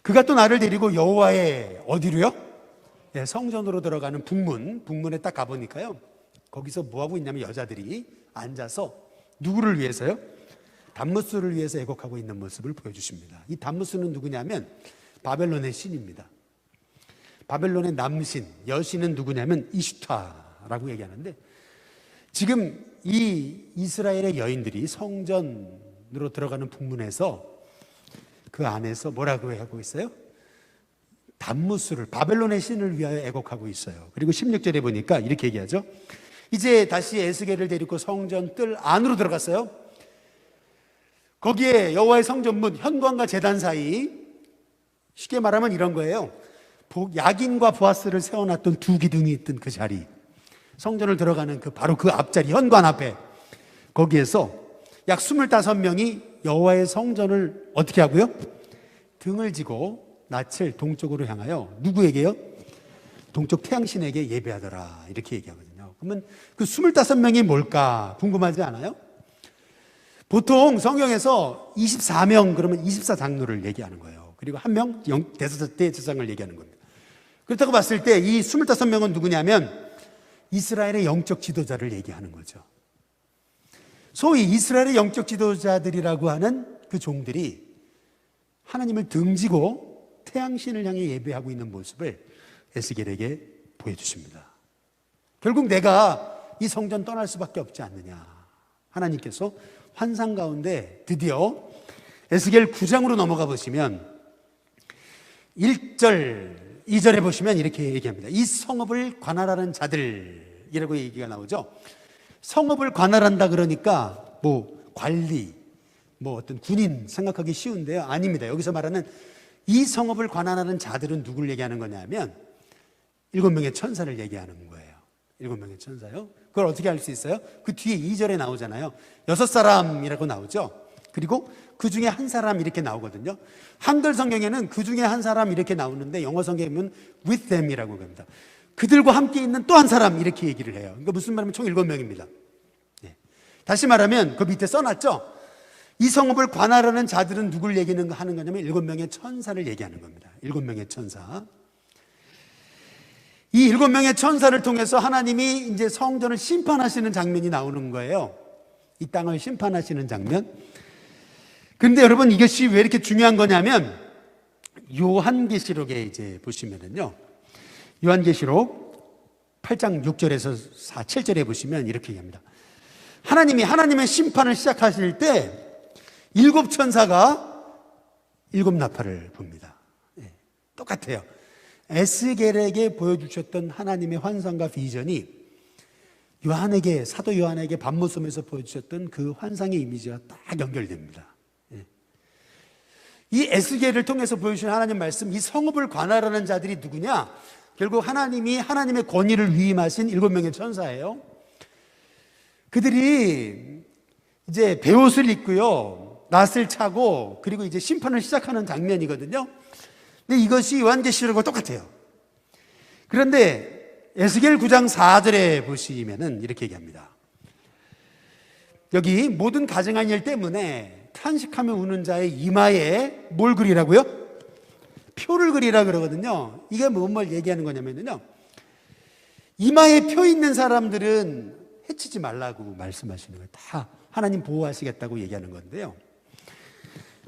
그가 또 나를 데리고 여호와의 어디로요? 네, 성전으로 들어가는 북문에 딱 가보니까요, 거기서 뭐하고 있냐면 여자들이 앉아서 누구를 위해서요? 담무스를 위해서 애곡하고 있는 모습을 보여주십니다. 이 담무스는 누구냐면 바벨론의 신입니다. 바벨론의 남신, 여신은 누구냐면 이슈타라고 얘기하는데, 지금 이 이스라엘의 여인들이 성전으로 들어가는 북문에서 그 안에서 뭐라고 하고 있어요? 담무스를, 바벨론의 신을 위하여 애곡하고 있어요. 그리고 16절에 보니까 이렇게 얘기하죠. 이제 다시 에스겔을 데리고 성전 뜰 안으로 들어갔어요. 거기에 여호와의 성전문 현관과 제단 사이, 쉽게 말하면 이런 거예요. 야긴과 보아스를 세워놨던 두 기둥이 있던 그 자리, 성전을 들어가는 바로 그 앞자리, 현관 앞에, 거기에서 약 25명이 여호와의 성전을 어떻게 하고요? 등을 지고 낯을 동쪽으로 향하여 누구에게요? 동쪽 태양신에게 예배하더라, 이렇게 얘기하거든요. 그러면 그 25명이 뭘까 궁금하지 않아요? 보통 성경에서 24명 그러면 24장로를 얘기하는 거예요. 그리고 한 명 대제사장을 얘기하는 겁니다. 그렇다고 봤을 때 이 25명은 누구냐면 이스라엘의 영적 지도자를 얘기하는 거죠. 소위 이스라엘의 영적 지도자들이라고 하는 그 종들이 하나님을 등지고 태양신을 향해 예배하고 있는 모습을 에스겔에게 보여주십니다. 결국 내가 이 성전 떠날 수밖에 없지 않느냐. 하나님께서 환상 가운데 드디어 에스겔 9장으로 넘어가 보시면 1절, 2절에 보시면 이렇게 얘기합니다. 이 성읍을 관할하는 자들이라고 얘기가 나오죠. 성읍을 관할한다 그러니까 뭐 관리, 뭐 어떤 군인 생각하기 쉬운데요. 아닙니다. 여기서 말하는 이 성읍을 관할하는 자들은 누구를 얘기하는 거냐면 7명의 천사를 얘기하는 거예요. 7명의 천사요. 그걸 어떻게 알 수 있어요? 그 뒤에 2절에 나오잖아요. 6사람이라고 나오죠. 그리고 그 중에 한 사람 이렇게 나오거든요. 한글 성경에는 그 중에 한 사람 이렇게 나오는데 영어 성경에는 with them이라고 합니다. 그들과 함께 있는 또 한 사람 이렇게 얘기를 해요. 그러니까 무슨 말이면 총 7명입니다. 예. 다시 말하면 그 밑에 써놨죠. 이 성읍을 관할하는 자들은 누굴 얘기하는 거냐면 7명의 천사를 얘기하는 겁니다. 7명의 천사. 이 7명의 천사를 통해서 하나님이 이제 성전을 심판하시는 장면이 나오는 거예요. 이 땅을 심판하시는 장면. 그런데 여러분, 이것이 왜 이렇게 중요한 거냐면 요한계시록에 이제 보시면은요, 요한계시록 8장 6절에서 7절에 보시면 이렇게 얘기합니다. 하나님이 하나님의 심판을 시작하실 때 7 천사가 7 나팔을 붑니다. 네, 똑같아요. 에스겔에게 보여주셨던 하나님의 환상과 비전이 요한에게, 사도 요한에게 밤모섬에서 보여주셨던 그 환상의 이미지와 딱 연결됩니다. 이 에스겔을 통해서 보여주신 하나님 말씀, 이 성읍을 관할하는 자들이 누구냐? 결국 하나님이 하나님의 권위를 위임하신 7명의 천사예요. 그들이 이제 베옷을 입고요, 낫을 차고, 그리고 이제 심판을 시작하는 장면이거든요. 근데 이것이 요한계시록과 똑같아요. 그런데 에스겔 9장 4절에 보시면은 이렇게 얘기합니다. 여기 모든 가증한 일 때문에 탄식하며 우는 자의 이마에 뭘 그리라고요? 표를 그리라 그러거든요. 이게 뭘 얘기하는 거냐면요, 이마에 표 있는 사람들은 해치지 말라고 말씀하시는 거예요. 다 하나님 보호하시겠다고 얘기하는 건데요.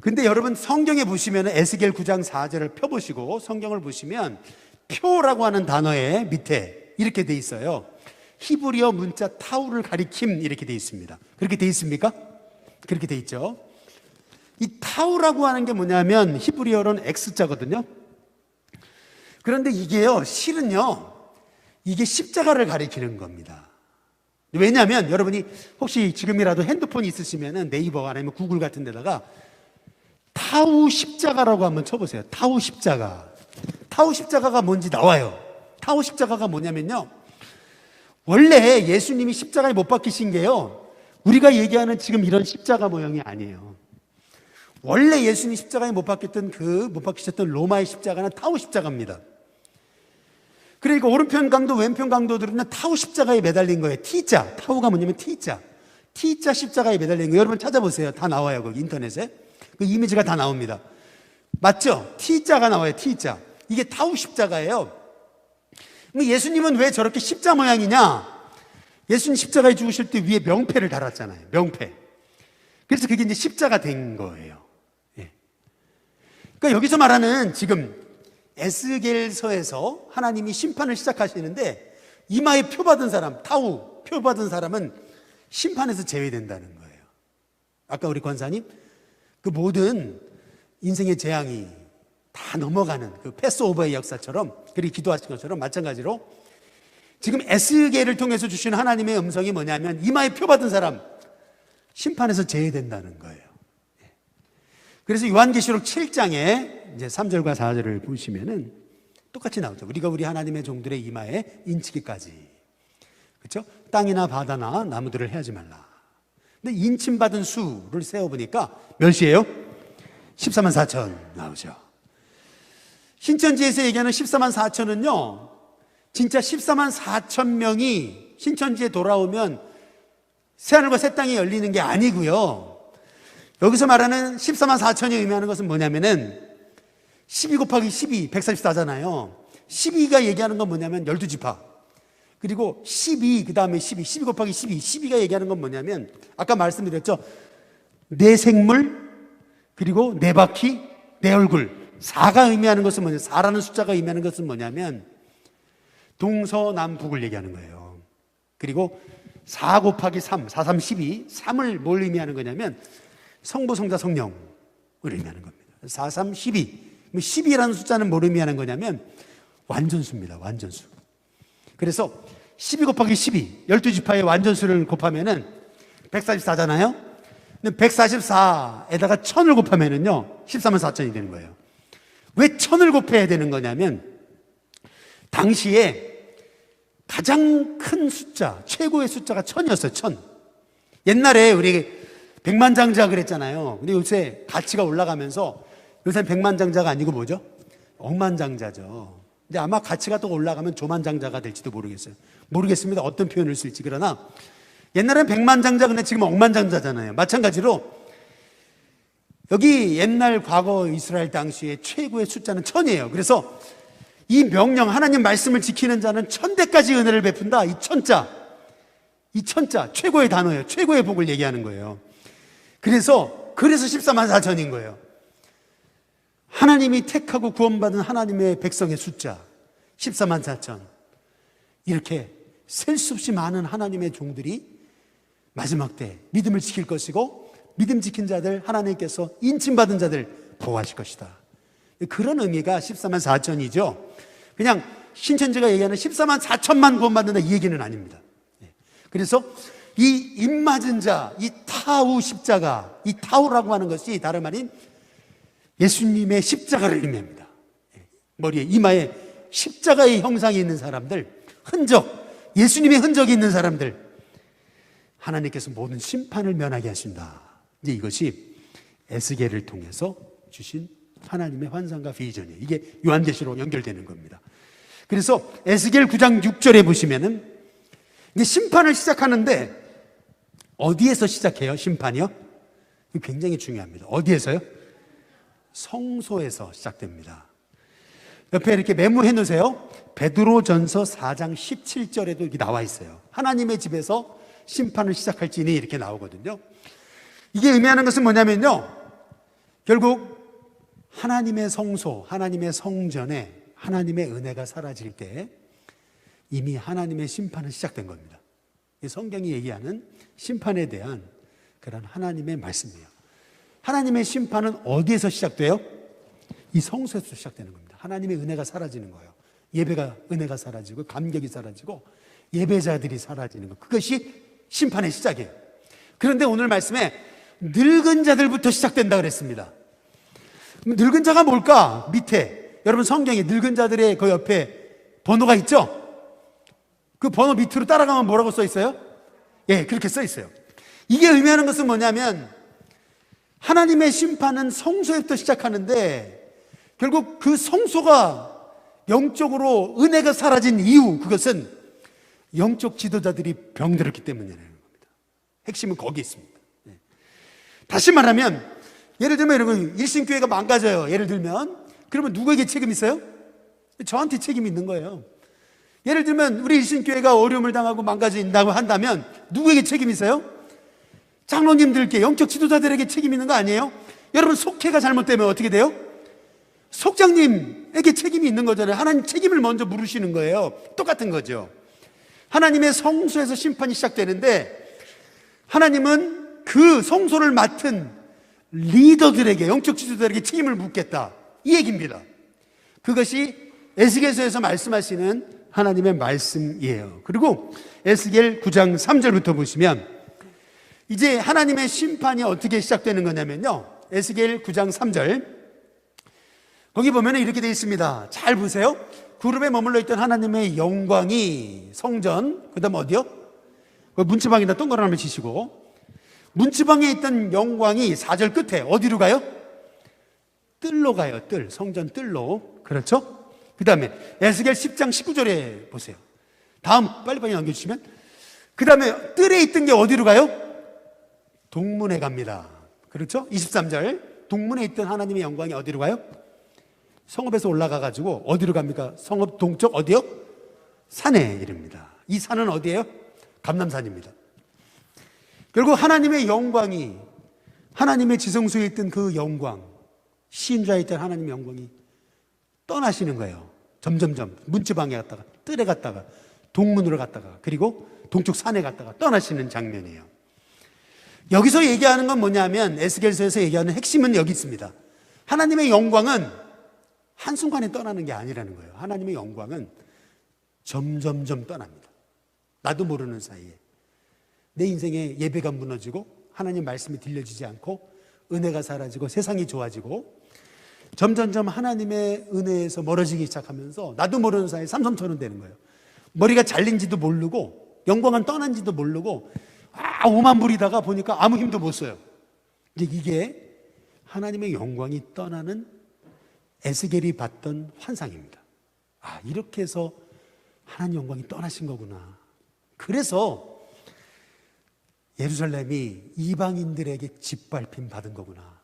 근데 여러분 성경에 보시면 에스겔 9장 4절을 펴보시고 성경을 보시면 표라고 하는 단어의 밑에 이렇게 돼 있어요. 히브리어 문자 타우를 가리킴 이렇게 돼 있습니다. 그렇게 돼 있습니까? 그렇게 돼 있죠. 이 타우라고 하는 게 뭐냐면 히브리어로는 X자거든요. 그런데 이게요, 실은요, 이게 십자가를 가리키는 겁니다. 왜냐하면 여러분이 혹시 지금이라도 핸드폰이 있으시면 네이버 아니면 구글 같은 데다가 타우 십자가라고 한번 쳐보세요. 타우 십자가. 타우 십자가가 뭔지 나와요. 타우 십자가가 뭐냐면요, 원래 예수님이 십자가에 못 박히신 게요, 우리가 얘기하는 지금 이런 십자가 모양이 아니에요. 원래 예수님이 십자가에 못 박히셨던 로마의 십자가는 타우 십자가입니다. 그러니까 오른편 강도 왼편 강도들은 타우 십자가에 매달린 거예요. T자. 타우가 뭐냐면 T자. T자 십자가에 매달린 거예요. 여러분 찾아보세요. 다 나와요. 거기 인터넷에. 그 이미지가 다 나옵니다. 맞죠? T자가 나와요. T자. 이게 타우 십자가예요. 예수님은 왜 저렇게 십자 모양이냐? 예수님 십자가에 죽으실 때 위에 명패를 달았잖아요. 명패. 그래서 그게 이제 십자가 된 거예요. 예. 그러니까 여기서 말하는 지금 에스겔서에서 하나님이 심판을 시작하시는데 이마에 표 받은 사람, 타우 표 받은 사람은 심판에서 제외된다는 거예요. 아까 우리 권사님 그 모든 인생의 재앙이 다 넘어가는 그 패스오버의 역사처럼, 그리고 기도하신 것처럼 마찬가지로 지금 에스겔을 통해서 주신 하나님의 음성이 뭐냐면 이마에 표 받은 사람 심판에서 제외된다는 거예요. 그래서 요한계시록 7장에 이제 3절과 4절을 보시면은 똑같이 나오죠. 우리가 우리 하나님의 종들의 이마에 인치기까지. 그렇죠? 땅이나 바다나 나무들을 해하지 말라. 근데 인침받은 수를 세어보니까 몇이에요? 14만 4천 나오죠. 신천지에서 얘기하는 14만 4천은요, 진짜 14만 4천 명이 신천지에 돌아오면 새하늘과 새 땅이 열리는 게 아니고요. 여기서 말하는 14만 4천이 의미하는 것은 뭐냐면은 12 곱하기 12, 144잖아요. 12가 얘기하는 건 뭐냐면 12지파. 그리고 12, 그 다음에 12 곱하기 12가 얘기하는 건 뭐냐면 아까 말씀드렸죠. 내 생물, 그리고 내 바퀴, 내 얼굴. 4가 의미하는 것은 뭐냐면, 4라는 숫자가 의미하는 것은 뭐냐면 동서남북을 얘기하는 거예요. 그리고 4 곱하기 3, 4, 3, 12, 3을 뭘 의미하는 거냐면 성부, 성자, 성령을 의미하는 겁니다. 4, 3, 12. 12라는 숫자는 뭘 의미하는 거냐면 완전수입니다. 완전수. 그래서 12 곱하기 12, 12지파의 완전수를 곱하면은 144잖아요. 근데 144에다가 1000을 곱하면은요 14만 4천이 되는 거예요. 왜 1000을 곱해야 되는 거냐면 당시에 가장 큰 숫자, 최고의 숫자가 1000이었어요. 1000. 옛날에 우리 백만장자 그랬잖아요. 근데 요새 가치가 올라가면서 요새는 백만장자가 아니고 뭐죠? 억만장자죠. 근데 아마 가치가 또 올라가면 조만장자가 될지도 모르겠어요. 모르겠습니다. 어떤 표현을 쓸지. 그러나 옛날에는 백만장자, 근데 지금 억만장자잖아요. 마찬가지로 여기 옛날 과거 이스라엘 당시의 최고의 숫자는 1000이에요. 그래서 이 명령, 하나님 말씀을 지키는 자는 1000대까지 은혜를 베푼다. 이 1000자, 최고의 단어예요. 최고의 복을 얘기하는 거예요. 그래서 14만 4천인 거예요. 하나님이 택하고 구원받은 하나님의 백성의 숫자 14만 4천. 이렇게 셀 수 없이 많은 하나님의 종들이 마지막 때 믿음을 지킬 것이고, 믿음 지킨 자들 하나님께서 인침받은 자들 보호하실 것이다. 그런 의미가 14만 4천이죠. 그냥 신천지가 얘기하는 14만 4천만 구원받는다 이 얘기는 아닙니다. 그래서 이 입맞은 자, 이 타우 십자가, 이 타우라고 하는 것이 다름 아닌 예수님의 십자가를 의미합니다. 머리에, 이마에 십자가의 형상이 있는 사람들, 흔적, 예수님의 흔적이 있는 사람들, 하나님께서 모든 심판을 면하게 하신다. 이제 이것이 에스겔을 통해서 주신 하나님의 환상과 비전이에요. 이게 요한계시로 연결되는 겁니다. 그래서 에스겔 9장 6절에 보시면은 이제 심판을 시작하는데 어디에서 시작해요? 심판이요? 굉장히 중요합니다. 어디에서요? 성소에서 시작됩니다. 옆에 이렇게 메모해 놓으세요. 베드로전서 4장 17절에도 이렇게 나와 있어요. 하나님의 집에서 심판을 시작할지니 이렇게 나오거든요. 이게 의미하는 것은 뭐냐면요, 결국 하나님의 성소, 하나님의 성전에 하나님의 은혜가 사라질 때 이미 하나님의 심판은 시작된 겁니다. 성경이 얘기하는 심판에 대한 그런 하나님의 말씀이에요. 하나님의 심판은 어디에서 시작돼요? 이 성소에서 시작되는 겁니다. 하나님의 은혜가 사라지는 거예요. 은혜가 사라지고 감격이 사라지고 예배자들이 사라지는 것, 그것이 심판의 시작이에요. 그런데 오늘 말씀에 늙은 자들부터 시작된다 그랬습니다. 늙은 자가 뭘까? 밑에 여러분 성경에 늙은 자들의 그 옆에 번호가 있죠? 그 번호 밑으로 따라가면 뭐라고 써 있어요? 예, 그렇게 써 있어요. 이게 의미하는 것은 뭐냐면 하나님의 심판은 성소에부터 시작하는데 결국 그 성소가 영적으로 은혜가 사라진 이유, 그것은 영적 지도자들이 병들었기 때문이라는 겁니다. 핵심은 거기에 있습니다. 다시 말하면 예를 들면 여러분 일신교회가 망가져요. 예를 들면 그러면 누구에게 책임이 있어요? 저한테 책임이 있는 거예요. 예를 들면 우리 일신교회가 어려움을 당하고 망가진다고 한다면 누구에게 책임이 있어요? 장로님들께, 영적 지도자들에게 책임이 있는 거 아니에요? 여러분 속회가 잘못되면 어떻게 돼요? 속장님에게 책임이 있는 거잖아요. 하나님 책임을 먼저 물으시는 거예요. 똑같은 거죠. 하나님의 성소에서 심판이 시작되는데 하나님은 그 성소를 맡은 리더들에게, 영적 지도자들에게 책임을 묻겠다, 이 얘기입니다. 그것이 에스겔서에서 말씀하시는 하나님의 말씀이에요. 그리고 에스겔 9장 3절부터 보시면 이제 하나님의 심판이 어떻게 시작되는 거냐면요, 에스겔 9장 3절 거기 보면 이렇게 되어 있습니다. 잘 보세요. 구름에 머물러 있던 하나님의 영광이 성전, 그 다음 어디요? 문지방에다 동그라미 한번 치시고, 문지방에 있던 영광이 4절 끝에 어디로 가요? 뜰로 가요. 뜰, 성전 뜰로. 그렇죠? 그 다음에 에스겔 10장 19절에 보세요. 다음 빨리빨리 넘겨주시면, 그 다음에 뜰에 있던 게 어디로 가요? 동문에 갑니다. 그렇죠? 23절 동문에 있던 하나님의 영광이 어디로 가요? 성읍에서 올라가가지고 어디로 갑니까? 성읍 동쪽 어디요? 산에 이릅니다. 이 산은 어디예요? 감람산입니다. 결국 하나님의 영광이, 하나님의 지성소에 있던 그 영광, 시인자에 있던 하나님의 영광이 떠나시는 거예요. 점점점 문지방에 갔다가 뜰에 갔다가 동문으로 갔다가 그리고 동쪽 산에 갔다가 떠나시는 장면이에요. 여기서 얘기하는 건 뭐냐면 에스겔서에서 얘기하는 핵심은 여기 있습니다. 하나님의 영광은 한순간에 떠나는 게 아니라는 거예요. 하나님의 영광은 점점점 떠납니다. 나도 모르는 사이에 내 인생의 예배가 무너지고 하나님 말씀이 들려지지 않고 은혜가 사라지고 세상이 좋아지고 점점점 하나님의 은혜에서 멀어지기 시작하면서 나도 모르는 사이에 삼손처럼 되는 거예요. 머리가 잘린지도 모르고 영광은 떠난지도 모르고 오만 부리다가 보니까 아무 힘도 못 써요. 이제 이게 하나님의 영광이 떠나는 에스겔이 봤던 환상입니다. 이렇게 해서 하나님 영광이 떠나신 거구나. 그래서 예루살렘이 이방인들에게 짓밟힘 받은 거구나.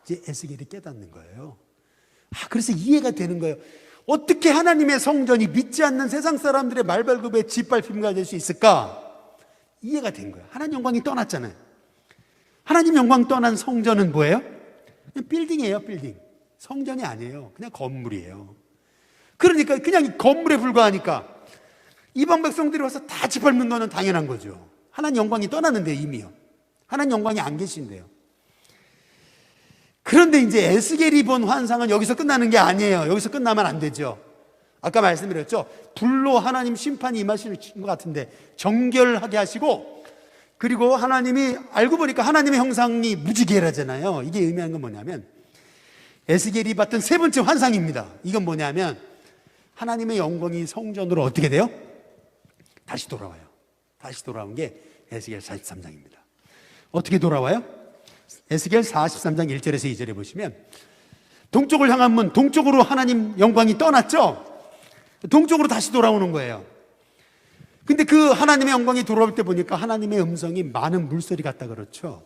이제 에스겔이 깨닫는 거예요. 그래서 이해가 되는 거예요. 어떻게 하나님의 성전이 믿지 않는 세상 사람들의 말발굽에 짓밟힘가 될 수 있을까? 이해가 된 거예요. 하나님 영광이 떠났잖아요. 하나님 영광 떠난 성전은 뭐예요? 그냥 빌딩이에요, 빌딩. 성전이 아니에요. 그냥 건물이에요. 그러니까 그냥 건물에 불과하니까 이방 백성들이 와서 다 짓밟는 거는 당연한 거죠. 하나님 영광이 떠났는데 이미요. 하나님 영광이 안 계신데요. 그런데 이제 에스겔이 본 환상은 여기서 끝나는 게 아니에요. 여기서 끝나면 안 되죠. 아까 말씀드렸죠. 불로 하나님 심판이 임하시는 것 같은데 정결하게 하시고, 그리고 하나님이 알고 보니까 하나님의 형상이 무지개라잖아요. 이게 의미하는 건 뭐냐면 에스겔이 봤던 세 번째 환상입니다. 이건 뭐냐면 하나님의 영광이 성전으로 어떻게 돼요? 다시 돌아와요. 다시 돌아온 게 에스겔 43장입니다. 어떻게 돌아와요? 에스겔 43장 1절에서 2절에 보시면 동쪽을 향한 문, 동쪽으로 하나님 영광이 떠났죠? 동쪽으로 다시 돌아오는 거예요. 근데 그 하나님의 영광이 돌아올 때 보니까 하나님의 음성이 많은 물소리 같다 그렇죠?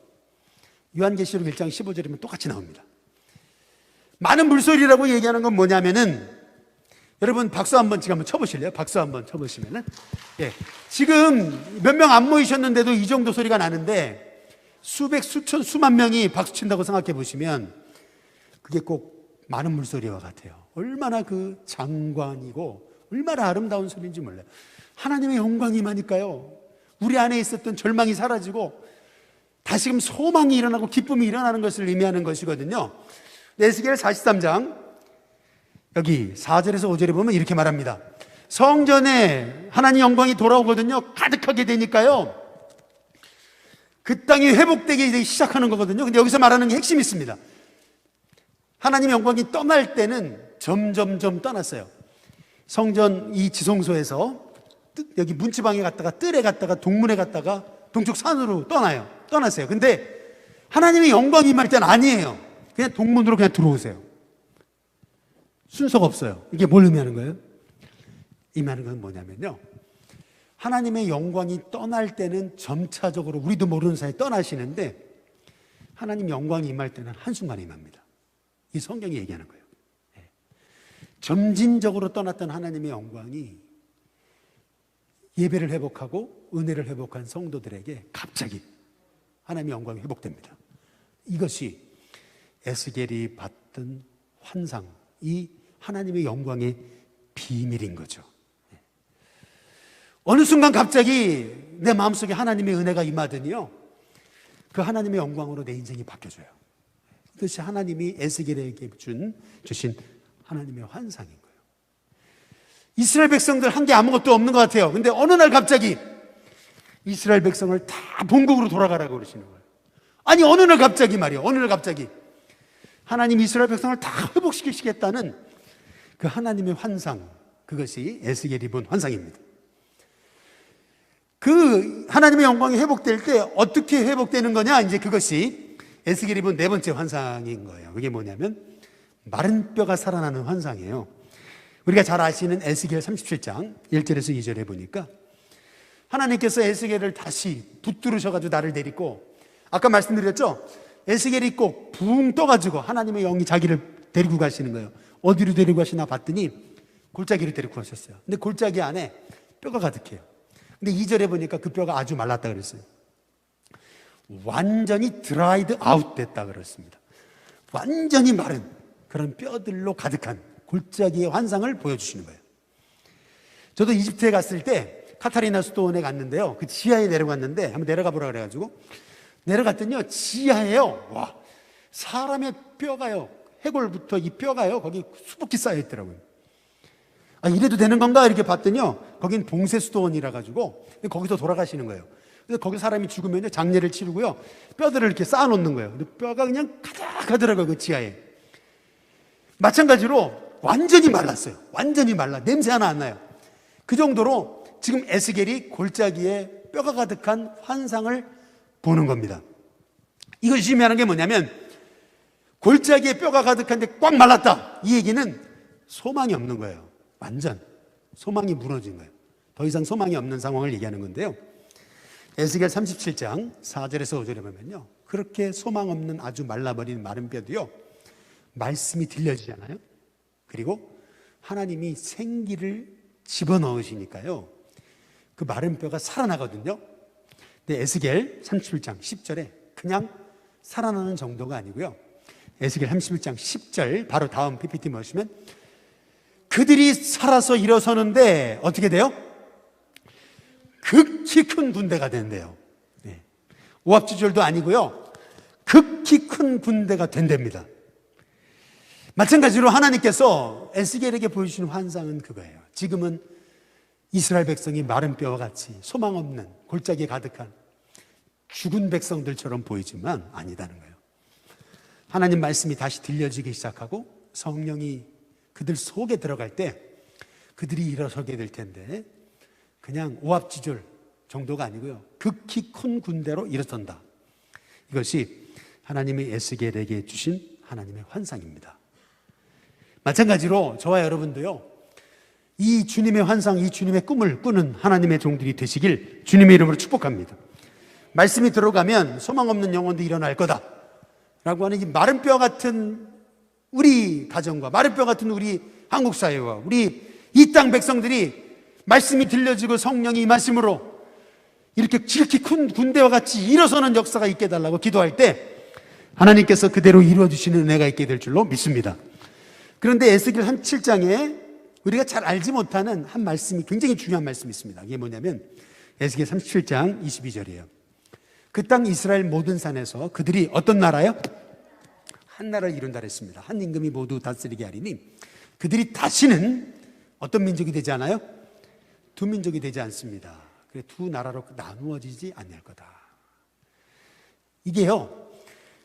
요한계시록 1장 15절이면 똑같이 나옵니다. 많은 물소리라고 얘기하는 건 뭐냐면은 여러분 박수 한번 지금 한번 쳐보실래요? 박수 한번 쳐보시면은, 예, 지금 몇 명 안 모이셨는데도 이 정도 소리가 나는데 수백, 수천, 수만 명이 박수 친다고 생각해 보시면 그게 꼭 많은 물소리와 같아요. 얼마나 그 장관이고 얼마나 아름다운 소리인지 몰라요. 하나님의 영광이 임하니까요, 우리 안에 있었던 절망이 사라지고 다시금 소망이 일어나고 기쁨이 일어나는 것을 의미하는 것이거든요. 에스겔 43장 여기 4절에서 5절에 보면 이렇게 말합니다. 성전에 하나님 영광이 돌아오거든요. 가득하게 되니까요, 그 땅이 회복되기 시작하는 거거든요. 근데 여기서 말하는 게 핵심이 있습니다. 하나님의 영광이 떠날 때는 점점점 떠났어요. 성전 이 지성소에서 여기 문지방에 갔다가 뜰에 갔다가 동문에 갔다가 동쪽 산으로 떠났어요. 근데 하나님의 영광이 임할 때는 아니에요. 그냥 동문으로 그냥 들어오세요. 순서가 없어요. 이게 뭘 의미하는 거예요? 의미하는 건 뭐냐면요, 하나님의 영광이 떠날 때는 점차적으로 우리도 모르는 사이에 떠나시는데 하나님 영광이 임할 때는 한순간에 임합니다. 이 성경이 얘기하는 거예요. 점진적으로 떠났던 하나님의 영광이 예배를 회복하고 은혜를 회복한 성도들에게 갑자기 하나님의 영광이 회복됩니다. 이것이 에스겔이 봤던 환상, 이 하나님의 영광의 비밀인 거죠. 어느 순간 갑자기 내 마음속에 하나님의 은혜가 임하더니요, 그 하나님의 영광으로 내 인생이 바뀌어져요. 이것이 하나님이 에스겔에게 주신 하나님의 환상인 거예요. 이스라엘 백성들 한 게 아무것도 없는 것 같아요. 근데 어느 날 갑자기 이스라엘 백성을 다 본국으로 돌아가라고 그러시는 거예요. 아니, 어느 날 갑자기 말이에요. 어느 날 갑자기 하나님 이스라엘 백성을 다 회복시키시겠다는 그 하나님의 환상, 그것이 에스겔이 본 환상입니다. 그 하나님의 영광이 회복될 때 어떻게 회복되는 거냐, 이제 그것이 에스겔이 본 네 번째 환상인 거예요. 그게 뭐냐면 마른 뼈가 살아나는 환상이에요. 우리가 잘 아시는 에스겔 37장 1절에서 2절에 보니까 하나님께서 에스겔을 다시 붙들으셔가지고 나를 데리고, 아까 말씀드렸죠, 에스겔이 꼭 붕 떠가지고 하나님의 영이 자기를 데리고 가시는 거예요. 어디로 데리고 가시나 봤더니 골짜기로 데리고 가셨어요. 근데 골짜기 안에 뼈가 가득해요. 근데 2절에 보니까 그 뼈가 아주 말랐다 그랬어요. 완전히 드라이드 아웃 됐다 그랬습니다. 완전히 마른 그런 뼈들로 가득한 골짜기의 환상을 보여주시는 거예요. 저도 이집트에 갔을 때 카타리나 수도원에 갔는데요, 그 지하에 내려갔는데 한번 내려가 보라 그래가지고 내려갔더니요, 지하에요, 와, 사람의 뼈가요, 해골부터 이 뼈가요 거기 수북히 쌓여 있더라고요. 아, 이래도 되는 건가 이렇게 봤더니요, 거긴 봉쇄 수도원이라 가지고 거기서 돌아가시는 거예요. 그래서 거기 사람이 죽으면요, 장례를 치르고요, 뼈들을 이렇게 쌓아놓는 거예요. 근데 뼈가 그냥 가득하더라고요, 그 지하에. 마찬가지로 완전히 말랐어요. 완전히 말라. 냄새 하나 안 나요. 그 정도로 지금 에스겔이 골짜기에 뼈가 가득한 환상을 보는 겁니다. 이것이 의미하는 게 뭐냐면 골짜기에 뼈가 가득한데 꽉 말랐다, 이 얘기는 소망이 없는 거예요. 완전 소망이 무너진 거예요. 더 이상 소망이 없는 상황을 얘기하는 건데요, 에스겔 37장 4절에서 5절에 보면요, 그렇게 소망 없는 아주 말라버린 마른 뼈도요, 말씀이 들려지잖아요. 그리고 하나님이 생기를 집어넣으시니까요, 그 마른 뼈가 살아나거든요. 근데 에스겔 37장 10절에 그냥 살아나는 정도가 아니고요, 에스겔 31장 10절 바로 다음 PPT 보시면 그들이 살아서 일어서는데 어떻게 돼요? 극히 큰 군대가 된대요. 네. 오합지졸도 아니고요, 극히 큰 군대가 된답니다. 마찬가지로 하나님께서 에스겔에게 보여주시는 환상은 그거예요. 지금은 이스라엘 백성이 마른 뼈와 같이 소망 없는 골짜기에 가득한 죽은 백성들처럼 보이지만 아니다는 거예요. 하나님 말씀이 다시 들려지기 시작하고 성령이 그들 속에 들어갈 때 그들이 일어서게 될 텐데 그냥 오합지졸 정도가 아니고요, 극히 큰 군대로 일어선다. 이것이 하나님의 에스겔에게 주신 하나님의 환상입니다. 마찬가지로 저와 여러분도요, 이 주님의 환상, 이 주님의 꿈을 꾸는 하나님의 종들이 되시길 주님의 이름으로 축복합니다. 말씀이 들어가면 소망 없는 영혼도 일어날 거다 라고 하는 이 마른 뼈 같은 우리 가정과 마른 뼈 같은 우리 한국 사회와 우리 이 땅 백성들이 말씀이 들려지고 성령이 임하심으로 이렇게 지극히 큰 군대와 같이 일어서는 역사가 있게 해달라고 기도할 때 하나님께서 그대로 이루어주시는 은혜가 있게 될 줄로 믿습니다. 그런데 에스겔 37장에 우리가 잘 알지 못하는 한 말씀이, 굉장히 중요한 말씀이 있습니다. 이게 뭐냐면 에스겔 37장 22절이에요. 그 땅 이스라엘 모든 산에서 그들이 어떤 나라요? 한 나라를 이룬다 그랬습니다. 한 임금이 모두 다스리게 하리니 그들이 다시는 어떤 민족이 되지 않아요? 두 민족이 되지 않습니다. 그래, 두 나라로 나누어지지 않을 거다. 이게요,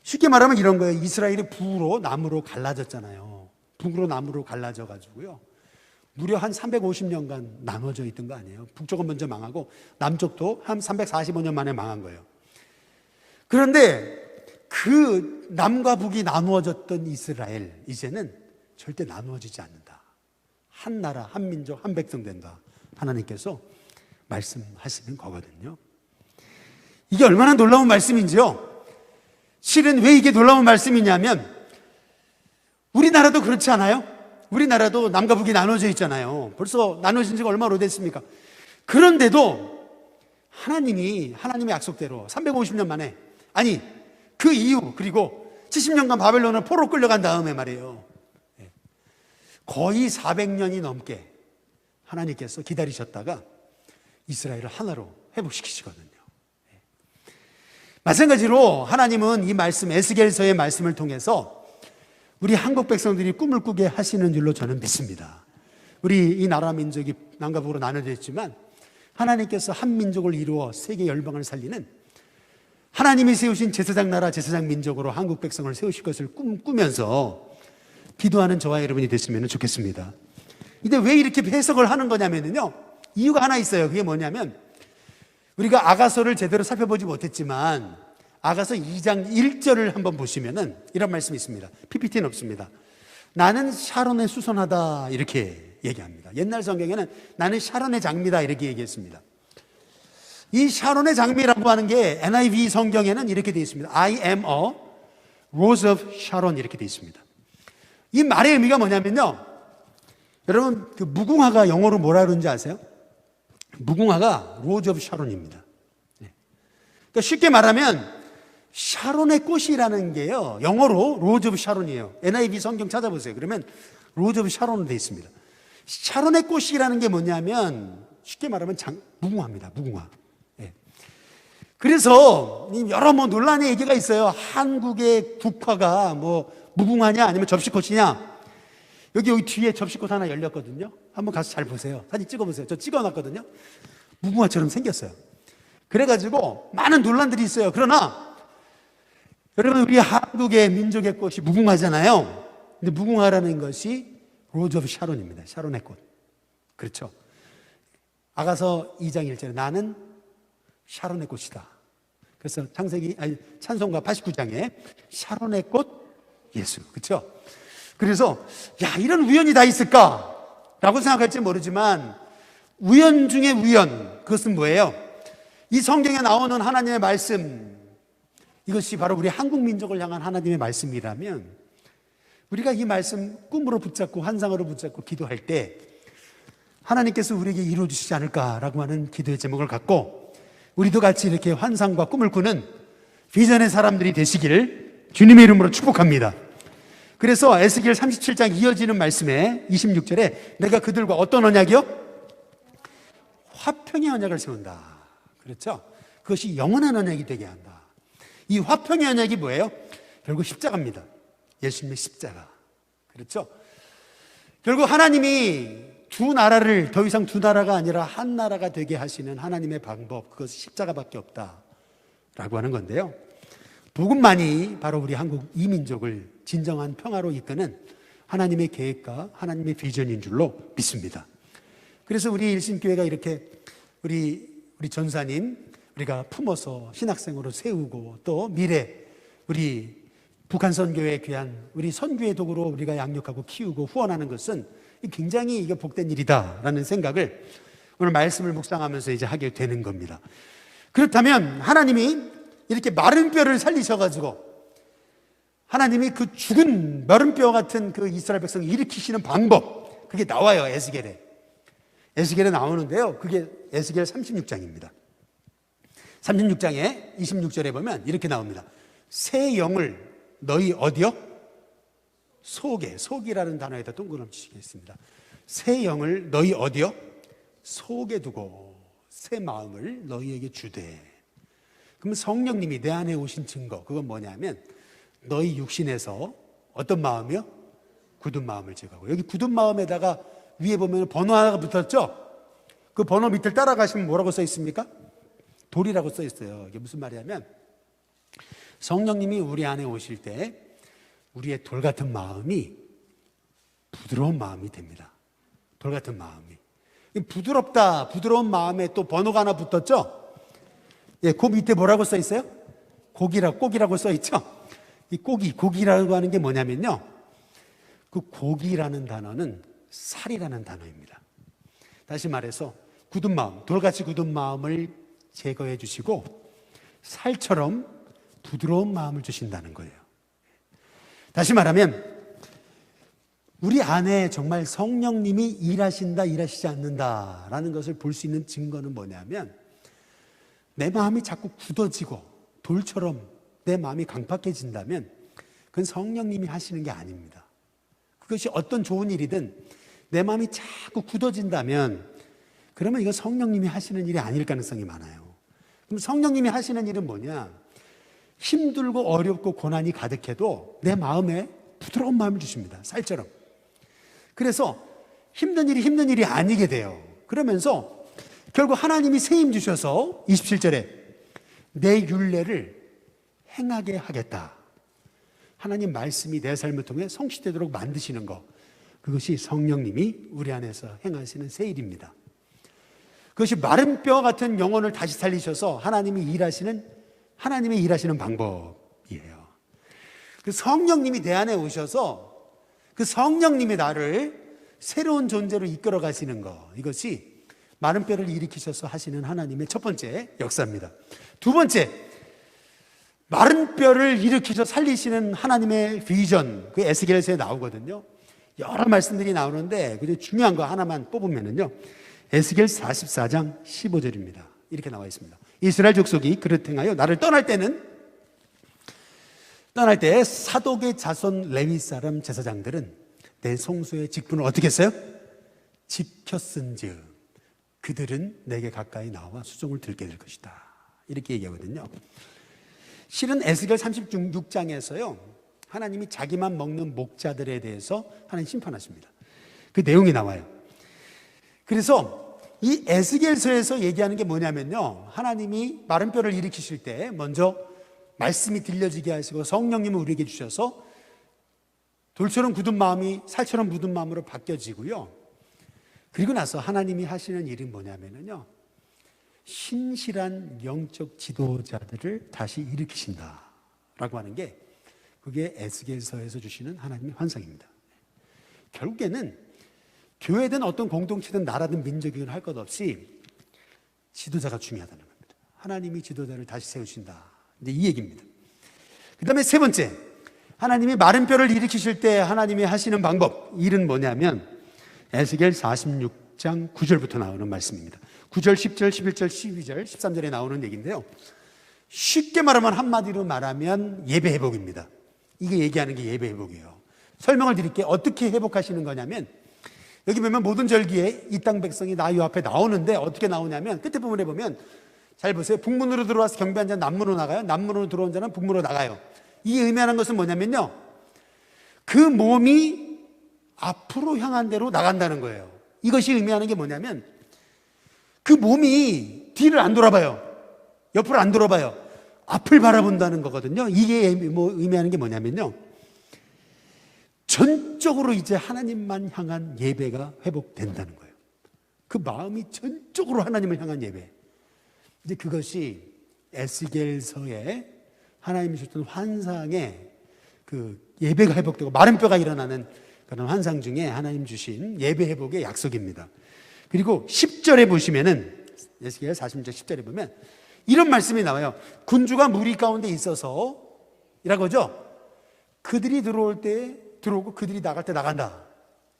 쉽게 말하면 이런 거예요. 이스라엘이 북으로 남으로 갈라졌잖아요. 북으로 남으로 갈라져 가지고요, 무려 한 350년간 나눠져 있던 거 아니에요. 북쪽은 먼저 망하고 남쪽도 한 345년 만에 망한 거예요. 그런데 그 남과 북이 나누어졌던 이스라엘, 이제는 절대 나누어지지 않는다. 한 나라, 한 민족, 한 백성 된다. 하나님께서 말씀하시는 거거든요. 이게 얼마나 놀라운 말씀인지요. 실은 왜 이게 놀라운 말씀이냐면 우리나라도 그렇지 않아요? 우리나라도 남과 북이 나눠져 있잖아요. 벌써 나눠진 지가 얼마나 오래됐습니까? 그런데도 하나님의 약속대로 350년 만에, 아니 그 이후, 그리고 70년간 바벨론을 포로 끌려간 다음에 말이에요, 거의 400년이 넘게 하나님께서 기다리셨다가 이스라엘을 하나로 회복시키시거든요. 마찬가지로 하나님은 이 말씀, 에스겔서의 말씀을 통해서 우리 한국 백성들이 꿈을 꾸게 하시는 줄로 저는 믿습니다. 우리 이 나라 민족이 남과 북으로 나눠져 있지만 하나님께서 한 민족을 이루어 세계 열방을 살리는, 하나님이 세우신 제사장 나라, 제사장 민족으로 한국 백성을 세우실 것을 꿈꾸면서 기도하는 저와 여러분이 됐으면 좋겠습니다. 근데 왜 이렇게 해석을 하는 거냐면요, 이유가 하나 있어요. 그게 뭐냐면 우리가 아가서를 제대로 살펴보지 못했지만 아가서 2장 1절을 한번 보시면은 이런 말씀이 있습니다. PPT는 없습니다. 나는 샤론의 수선하다 이렇게 얘기합니다. 옛날 성경에는 나는 샤론의 장미다 이렇게 얘기했습니다. 이 샤론의 장미라고 하는 게 NIV 성경에는 이렇게 되어 있습니다. I am a rose of Sharon 이렇게 되어 있습니다. 이 말의 의미가 뭐냐면요, 여러분 그 무궁화가 영어로 뭐라 그러는지 아세요? 무궁화가 로즈 오브 샤론입니다. 그러니까 쉽게 말하면 샤론의 꽃이라는 게요, 영어로 로즈 오브 샤론이에요. NIV 성경 찾아보세요. 그러면 로즈 오브 샤론으로 되어 있습니다. 샤론의 꽃이라는 게 뭐냐면 쉽게 말하면 무궁화입니다. 무궁화. 그래서 여러 논란의 얘기가 있어요. 한국의 국화가 무궁화냐 아니면 접시꽃이냐. 여기 뒤에 접시꽃 하나 열렸거든요. 한번 가서 잘 보세요. 사진 찍어보세요. 저 찍어놨거든요. 무궁화처럼 생겼어요. 그래가지고 많은 논란들이 있어요. 그러나 여러분, 우리 한국의 민족의 꽃이 무궁화잖아요. 근데 무궁화라는 것이 로즈 오브 샤론입니다. 샤론의 꽃. 그렇죠. 아가서 2장 1절에 나는 샤론의 꽃이다. 그래서 찬송가 89장에 샤론의 꽃 예수. 그렇죠. 그래서 이런 우연이 다 있을까라고 생각할지 모르지만 우연 중에 우연, 그것은 뭐예요? 이 성경에 나오는 하나님의 말씀, 이것이 바로 우리 한국 민족을 향한 하나님의 말씀이라면 우리가 이 말씀 꿈으로 붙잡고 환상으로 붙잡고 기도할 때 하나님께서 우리에게 이루어 주시지 않을까라고 하는 기도의 제목을 갖고 우리도 같이 이렇게 환상과 꿈을 꾸는 비전의 사람들이 되시기를 주님의 이름으로 축복합니다. 그래서 에스겔 37장 이어지는 말씀에 26절에 내가 그들과 어떤 언약이요? 화평의 언약을 세운다. 그렇죠? 그것이 영원한 언약이 되게 한다. 이 화평의 언약이 뭐예요? 결국 십자가입니다. 예수님의 십자가. 그렇죠? 결국 하나님이 두 나라를, 더 이상 두 나라가 아니라 한 나라가 되게 하시는 하나님의 방법, 그것은 십자가밖에 없다라고 하는 건데요, 복음만이 바로 우리 한국 이민족을 진정한 평화로 이끄는 하나님의 계획과 하나님의 비전인 줄로 믿습니다. 그래서 우리 일신교회가 이렇게 우리 전사님 우리가 품어서 신학생으로 세우고 또 미래 우리 북한 선교회 귀한 우리 선교의 도구로 우리가 양육하고 키우고 후원하는 것은 굉장히 이게 복된 일이다라는 생각을 오늘 말씀을 묵상하면서 이제 하게 되는 겁니다. 그렇다면 하나님이 이렇게 마른 뼈를 살리셔가지고 하나님이 그 죽은 마른 뼈 같은 그 이스라엘 백성을 일으키시는 방법, 그게 나와요. 에스겔에 나오는데요. 그게 에스겔 36장입니다. 36장에 26절에 보면 이렇게 나옵니다. 새 영을 너희 어디요? 속이라는 단어에다 동그라미 치시겠습니다. 새 영을 너희 어디요? 속에 두고 새 마음을 너희에게 주되. 그럼 성령님이 내 안에 오신 증거, 그건 뭐냐면 너희 육신에서 어떤 마음이요? 굳은 마음을 제거하고. 여기 굳은 마음에다가 위에 보면 번호 하나가 붙었죠? 그 번호 밑을 따라가시면 뭐라고 써 있습니까? 돌이라고 써 있어요. 이게 무슨 말이냐면 성령님이 우리 안에 오실 때 우리의 돌 같은 마음이 부드러운 마음이 됩니다. 돌 같은 마음이. 부드러운 마음에 또 번호가 하나 붙었죠? 예, 그 밑에 뭐라고 써 있어요? 꼭이라고 써 있죠? 이 고기라고 하는 게 뭐냐면요. 그 고기라는 단어는 살이라는 단어입니다. 다시 말해서 굳은 마음, 돌같이 굳은 마음을 제거해 주시고 살처럼 부드러운 마음을 주신다는 거예요. 다시 말하면 우리 안에 정말 성령님이 일하신다, 일하시지 않는다라는 것을 볼 수 있는 증거는 뭐냐면 내 마음이 자꾸 굳어지고 돌처럼 내 마음이 강팍해진다면 그건 성령님이 하시는 게 아닙니다. 그것이 어떤 좋은 일이든 내 마음이 자꾸 굳어진다면 그러면 이건 성령님이 하시는 일이 아닐 가능성이 많아요. 그럼 성령님이 하시는 일은 뭐냐? 힘들고 어렵고 고난이 가득해도 내 마음에 부드러운 마음을 주십니다. 살처럼. 그래서 힘든 일이 아니게 돼요. 그러면서 결국 하나님이 새 힘 주셔서 27절에 내 율례를 행하게 하겠다. 하나님 말씀이 내 삶을 통해 성취되도록 만드시는 것, 그것이 성령님이 우리 안에서 행하시는 새 일입니다. 그것이 마른 뼈 같은 영혼을 다시 살리셔서 하나님이 일하시는 방법이에요. 그 성령님이 내 안에 오셔서 그 성령님이 나를 새로운 존재로 이끌어 가시는 것, 이것이 마른 뼈를 일으키셔서 하시는 하나님의 첫 번째 역사입니다. 두 번째, 마른 뼈를 일으키셔 살리시는 하나님의 비전, 그 에스겔서에 나오거든요. 여러 말씀들이 나오는데 그 중요한 거 하나만 뽑으면은요, 에스겔 44장 15절입니다. 이렇게 나와 있습니다. 이스라엘 족속이 그릇 행하여 나를 떠날 때 사독의 자손 레위 사람 제사장들은 내 성소의 직분을 어떻게 했어요? 지켰은즉 그들은 내게 가까이 나와 수종을 들게 될 것이다. 이렇게 얘기하거든요. 실은 에스겔 36장에서요, 하나님이 자기만 먹는 목자들에 대해서 하나님 심판하십니다. 그 내용이 나와요. 그래서 이 에스겔서에서 얘기하는 게 뭐냐면요, 하나님이 마른 뼈를 일으키실 때 먼저 말씀이 들려지게 하시고 성령님을 우리에게 주셔서 돌처럼 굳은 마음이 살처럼 굳은 마음으로 바뀌어지고요. 그리고 나서 하나님이 하시는 일은 뭐냐면요, 신실한 영적 지도자들을 다시 일으키신다라고 하는 게 그게 에스겔서에서 주시는 하나님의 환상입니다. 결국에는 교회든 어떤 공동체든 나라든 민족이든 할 것 없이 지도자가 중요하다는 겁니다. 하나님이 지도자를 다시 세우신다. 이제 이 얘기입니다. 그 다음에 세 번째, 하나님이 마른 뼈를 일으키실 때 하나님이 하시는 방법, 일은 뭐냐면 에스겔 46장 9절부터 나오는 말씀입니다. 9절, 10절, 11절, 12절, 13절에 나오는 얘기인데요. 쉽게 말하면, 한마디로 말하면 예배 회복입니다. 이게 얘기하는 게 예배 회복이에요. 설명을 드릴게요. 어떻게 회복하시는 거냐면, 여기 보면 모든 절기에 이 땅 백성이 나 요 앞에 나오는데 어떻게 나오냐면, 끝에 부분에 보면 잘 보세요. 북문으로 들어와서 경배한 자는 남문으로 나가요. 남문으로 들어온 자는 북문으로 나가요. 이 의미하는 것은 뭐냐면요, 그 몸이 앞으로 향한 대로 나간다는 거예요. 이것이 의미하는 게 뭐냐면 그 몸이 뒤를 안 돌아봐요. 옆으로 안 돌아봐요. 앞을 바라본다는 거거든요. 이게 의미하는 게 뭐냐면요, 전적으로 이제 하나님만 향한 예배가 회복된다는 거예요. 그 마음이 전적으로 하나님을 향한 예배. 이제 그것이 에스겔서에 하나님이 주셨던 환상의 그 예배가 회복되고 마른 뼈가 일어나는 그런 환상 중에 하나님 주신 예배 회복의 약속입니다. 그리고 10절에 보시면은, 에스겔 40장 10절에 보면 이런 말씀이 나와요. 군주가 무리 가운데 있어서 이라고죠. 그들이 들어올 때 들어오고 그들이 나갈 때 나간다.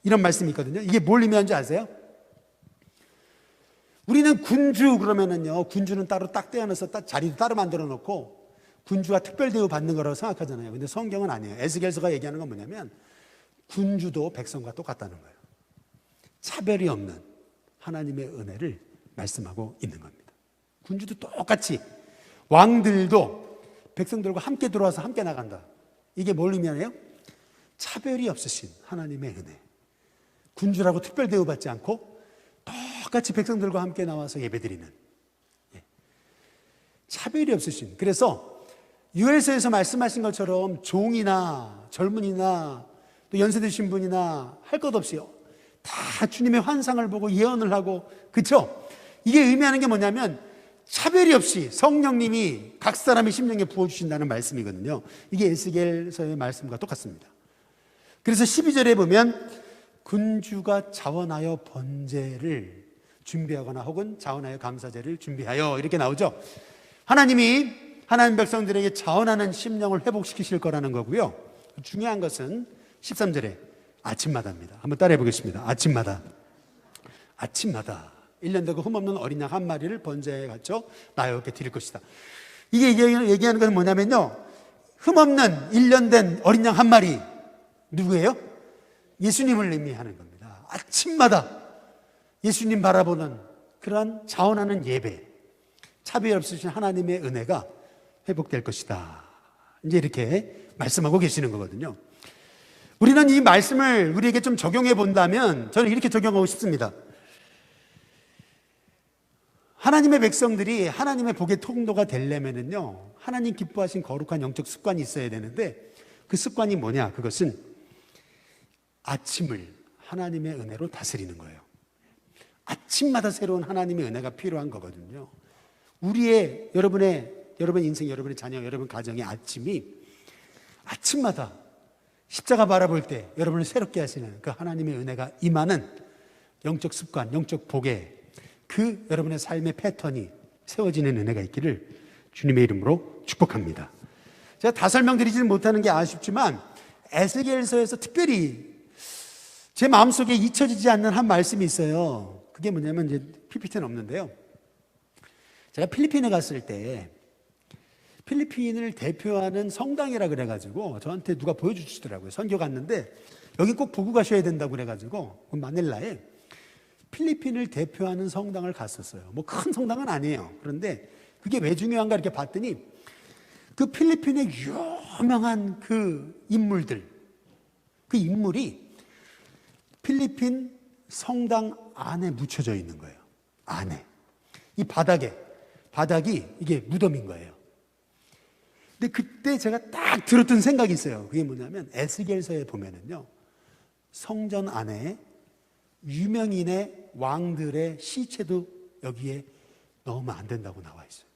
이런 말씀이 있거든요. 이게 뭘 의미하는지 아세요? 우리는 군주 그러면은요, 군주는 따로 딱 떼어내서 자리도 따로 만들어 놓고 군주가 특별 대우 받는 거라고 생각하잖아요. 근데 성경은 아니에요. 에스겔서가 얘기하는 건 뭐냐면 군주도 백성과 똑같다는 거예요. 차별이 없는 하나님의 은혜를 말씀하고 있는 겁니다. 군주도 똑같이, 왕들도 백성들과 함께 들어와서 함께 나간다. 이게 뭘 의미하네요? 차별이 없으신 하나님의 은혜. 군주라고 특별 대우받지 않고 똑같이 백성들과 함께 나와서 예배드리는, 차별이 없으신. 그래서 유엘서에서 말씀하신 것처럼 종이나 젊은이나 또 연세 드신 분이나 할 것 없이 다 주님의 환상을 보고 예언을 하고, 그렇죠? 이게 의미하는 게 뭐냐면 차별이 없이 성령님이 각 사람의 심령에 부어주신다는 말씀이거든요. 이게 에스겔서의 말씀과 똑같습니다. 그래서 12절에 보면 군주가 자원하여 번제를 준비하거나 혹은 자원하여 감사제를 준비하여 이렇게 나오죠. 하나님이 하나님 백성들에게 자원하는 심령을 회복시키실 거라는 거고요. 중요한 것은 13절에 아침마다입니다. 한번 따라해 보겠습니다. 아침마다 1년 되고 흠없는 어린 양 한 마리를 번제에 갖춰 나 여호와께 드릴 것이다. 이게 얘기하는 것은 뭐냐면요, 흠없는 1년 된 어린 양 한 마리, 누구예요? 예수님을 의미하는 겁니다. 아침마다 예수님 바라보는 그러한 자원하는 예배, 차별 없으신 하나님의 은혜가 회복될 것이다. 이제 이렇게 말씀하고 계시는 거거든요. 우리는 이 말씀을 우리에게 좀 적용해 본다면 저는 이렇게 적용하고 싶습니다. 하나님의 백성들이 하나님의 복의 통로가 되려면은요, 하나님 기뻐하신 거룩한 영적 습관이 있어야 되는데, 그 습관이 뭐냐? 그것은 아침을 하나님의 은혜로 다스리는 거예요. 아침마다 새로운 하나님의 은혜가 필요한 거거든요. 여러분 인생, 여러분의 자녀, 여러분 가정의 아침이 아침마다 십자가 바라볼 때 여러분을 새롭게 하시는 그 하나님의 은혜가 임하는 영적 습관, 영적 복의 그 여러분의 삶의 패턴이 세워지는 은혜가 있기를 주님의 이름으로 축복합니다. 제가 다 설명드리지는 못하는 게 아쉽지만 에스겔서에서 특별히 제 마음속에 잊혀지지 않는 한 말씀이 있어요. 그게 뭐냐면, 이제 PPT는 없는데요, 제가 필리핀에 갔을 때 필리핀을 대표하는 성당이라 그래가지고 저한테 누가 보여주시더라고요. 선교 갔는데 여기 꼭 보고 가셔야 된다고 그래가지고 마닐라에 필리핀을 대표하는 성당을 갔었어요. 뭐 큰 성당은 아니에요. 그런데 그게 왜 중요한가 이렇게 봤더니 그 필리핀의 유명한 그 인물들, 그 인물이 필리핀 성당 안에 묻혀져 있는 거예요. 안에. 이 바닥이 이게 무덤인 거예요. 근데 그때 제가 딱 들었던 생각이 있어요. 그게 뭐냐면 에스겔서에 보면은요, 성전 안에 유명인의 왕들의 시체도 여기에 넣으면 안 된다고 나와 있어요.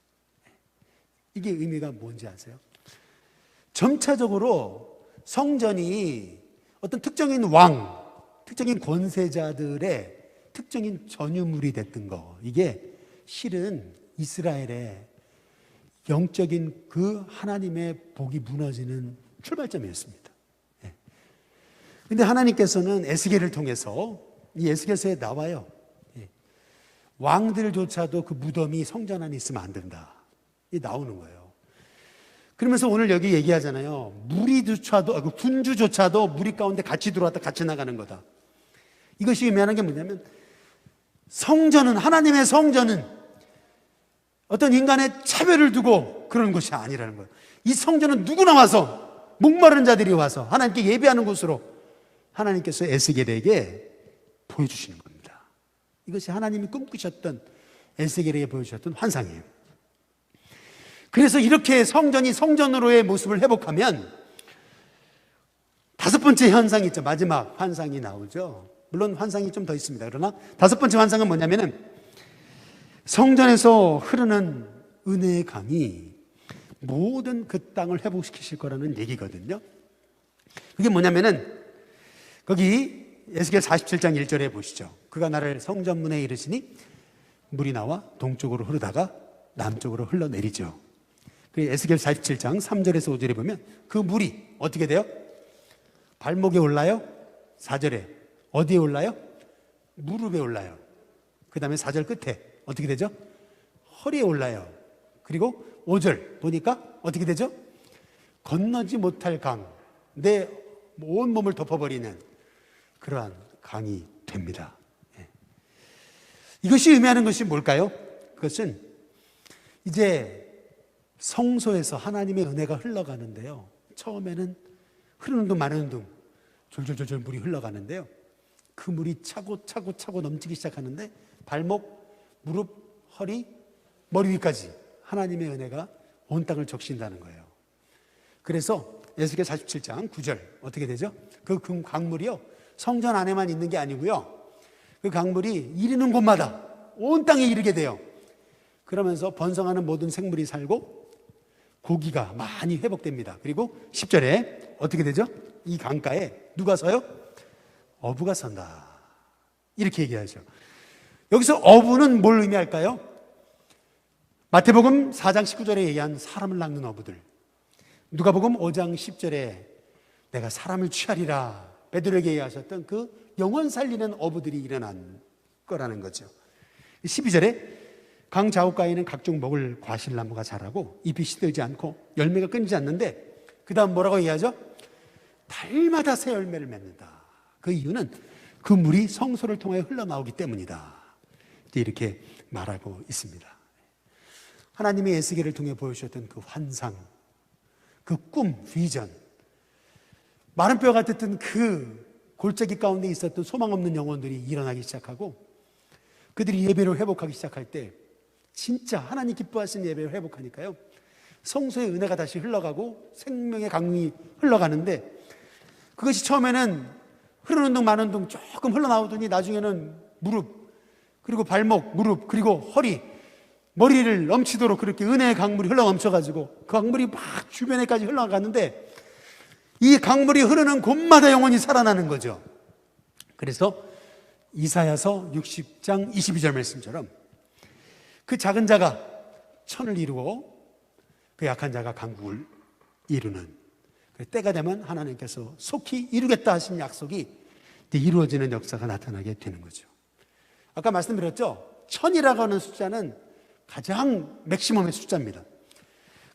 이게 의미가 뭔지 아세요? 점차적으로 성전이 어떤 특정인 왕, 특정인 권세자들의 특정인 전유물이 됐던 거, 이게 실은 이스라엘의 영적인 그 하나님의 복이 무너지는 출발점이었습니다. 그런데 하나님께서는 에스겔을 통해서 이 에스겔서에 나와요. 왕들조차도 그 무덤이 성전 안에 있으면 안 된다. 이 나오는 거예요. 그러면서 오늘 여기 얘기하잖아요. 군주조차도 무리 가운데 같이 들어왔다 같이 나가는 거다. 이것이 의미하는 게 뭐냐면, 하나님의 성전은 어떤 인간의 차별을 두고 그런 것이 아니라는 거예요. 이 성전은 누구나 와서, 목마른 자들이 와서 하나님께 예배하는 곳으로 하나님께서 에스겔에게 보여주시는 겁니다. 이것이 하나님이 꿈꾸셨던, 에스겔에게 보여주셨던 환상이에요. 그래서 이렇게 성전이 성전으로의 모습을 회복하면 다섯 번째 현상이 있죠. 마지막 환상이 나오죠. 물론 환상이 좀 더 있습니다. 그러나 다섯 번째 환상은 뭐냐면은, 성전에서 흐르는 은혜의 강이 모든 그 땅을 회복시키실 거라는 얘기거든요. 그게 뭐냐면은, 거기 에스겔 47장 1절에 보시죠. 그가 나를 성전문에 이르시니 물이 나와 동쪽으로 흐르다가 남쪽으로 흘러내리죠. 그 에스겔 47장 3절에서 5절에 보면 그 물이 어떻게 돼요? 발목에 올라요? 4절에 어디에 올라요? 무릎에 올라요. 그 다음에 4절 끝에 어떻게 되죠? 허리에 올라요. 그리고 5절 보니까 어떻게 되죠? 건너지 못할 강, 내 온 몸을 덮어버리는 그러한 강이 됩니다. 이것이 의미하는 것이 뭘까요? 그것은 이제 성소에서 하나님의 은혜가 흘러가는데요. 처음에는 흐르는 둥 마르는 둥 졸졸졸졸 물이 흘러가는데요. 그 물이 차고 넘치기 시작하는데 발목, 무릎, 허리, 머리 위까지 하나님의 은혜가 온 땅을 적신다는 거예요. 그래서 에스겔 47장 9절 어떻게 되죠? 그 강물이요 성전 안에만 있는 게 아니고요. 그 강물이 이르는 곳마다 온 땅에 이르게 돼요. 그러면서 번성하는 모든 생물이 살고 고기가 많이 회복됩니다. 그리고 10절에 어떻게 되죠? 이 강가에 누가 서요? 어부가 선다. 이렇게 얘기하죠. 여기서 어부는 뭘 의미할까요? 마태복음 4장 19절에 얘기한 사람을 낚는 어부들, 누가복음 5장 10절에 내가 사람을 취하리라 베드로에게 얘기하셨던 그 영혼 살리는 어부들이 일어난 거라는 거죠. 12절에 강 좌우가에는 각종 먹을 과실나무가 자라고 잎이 시들지 않고 열매가 끊이지 않는데 그 다음 뭐라고 얘기하죠? 달마다 새 열매를 맺는다. 그 이유는 그 물이 성소를 통해 흘러나오기 때문이다. 이렇게 말하고 있습니다. 하나님의 에스겔을 통해 보여주셨던 그 환상, 그 꿈, 비전, 마른 뼈 같았던 그 골짜기 가운데 있었던 소망 없는 영혼들이 일어나기 시작하고 그들이 예배를 회복하기 시작할 때 진짜 하나님 기뻐하시는 예배를 회복하니까요, 성소의 은혜가 다시 흘러가고 생명의 강이 흘러가는데, 그것이 처음에는 흐르는 둥 마는 둥 조금 흘러나오더니 나중에는 무릎, 그리고 발목, 무릎, 그리고 허리, 머리를 넘치도록 그렇게 은혜의 강물이 흘러넘쳐가지고 그 강물이 막 주변에까지 흘러갔는데 이 강물이 흐르는 곳마다 영혼이 살아나는 거죠. 그래서 이사야서 60장 22절 말씀처럼 그 작은 자가 천을 이루고 그 약한 자가 강국을 이루는, 때가 되면 하나님께서 속히 이루겠다 하신 약속이 이루어지는 역사가 나타나게 되는 거죠. 아까 말씀드렸죠? 천이라고 하는 숫자는 가장 맥시멈의 숫자입니다.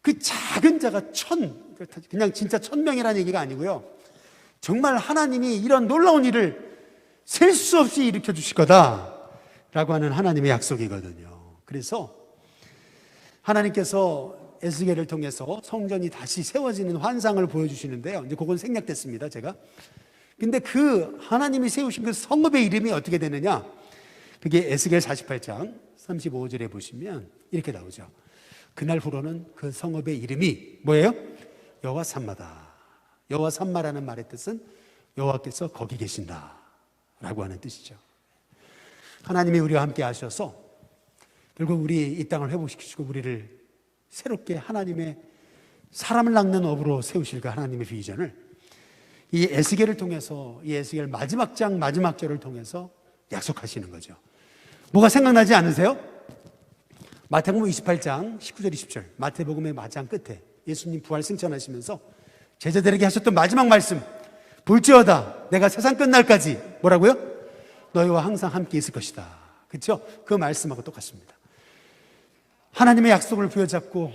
그 작은 자가 그냥 진짜 1000명이라는 얘기가 아니고요, 정말 하나님이 이런 놀라운 일을 셀 수 없이 일으켜 주실 거다라고 하는 하나님의 약속이거든요. 그래서 하나님께서 에스겔을 통해서 성전이 다시 세워지는 환상을 보여주시는데요, 이제 그건 생략됐습니다, 제가. 근데 그 하나님이 세우신 그 성읍의 이름이 어떻게 되느냐, 그게 에스겔 48장 35절에 보시면 이렇게 나오죠. 그날 후로는 그 성읍의 이름이 뭐예요? 여호와 삼마다. 여호와 삼마라는 말의 뜻은 여호와께서 거기 계신다 라고 하는 뜻이죠. 하나님이 우리와 함께 하셔서 결국 우리 이 땅을 회복시키시고 우리를 새롭게 하나님의 사람을 낚는 업으로 세우실 그 하나님의 비전을 이 에스겔을 통해서, 이 에스겔 마지막 장 마지막 절을 통해서 약속하시는 거죠. 뭐가 생각나지 않으세요? 마태복음 28장 19절 20절, 마태복음의 마장 끝에 예수님 부활 승천하시면서 제자들에게 하셨던 마지막 말씀, 볼지어다 내가 세상 끝날까지 뭐라고요? 너희와 항상 함께 있을 것이다. 그렇죠? 그 말씀하고 똑같습니다. 하나님의 약속을 부여잡고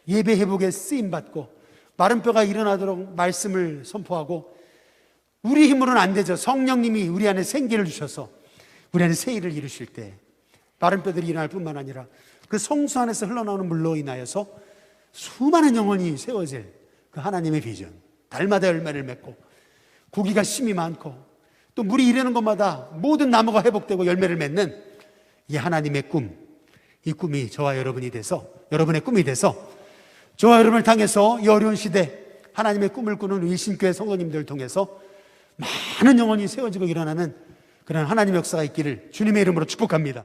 예배 회복에 쓰임받고 마른 뼈가 일어나도록 말씀을 선포하고, 우리 힘으로는 안 되죠. 성령님이 우리 안에 생기를 주셔서 우리 안에 새 일을 이루실 때 마른 뼈들이 일어날 뿐만 아니라 그 성수 안에서 흘러나오는 물로 인하여서 수많은 영혼이 세워질 그 하나님의 비전, 달마다 열매를 맺고 고기가 심이 많고 또 물이 이르는 곳마다 모든 나무가 회복되고 열매를 맺는 이 하나님의 꿈, 이 꿈이 저와 여러분이 돼서, 여러분의 꿈이 돼서 저와 여러분을 향해서 이 어려운 시대 하나님의 꿈을 꾸는 우리 신교회 성도님들을 통해서 많은 영혼이 세워지고 일어나는 그런 하나님의 역사가 있기를 주님의 이름으로 축복합니다.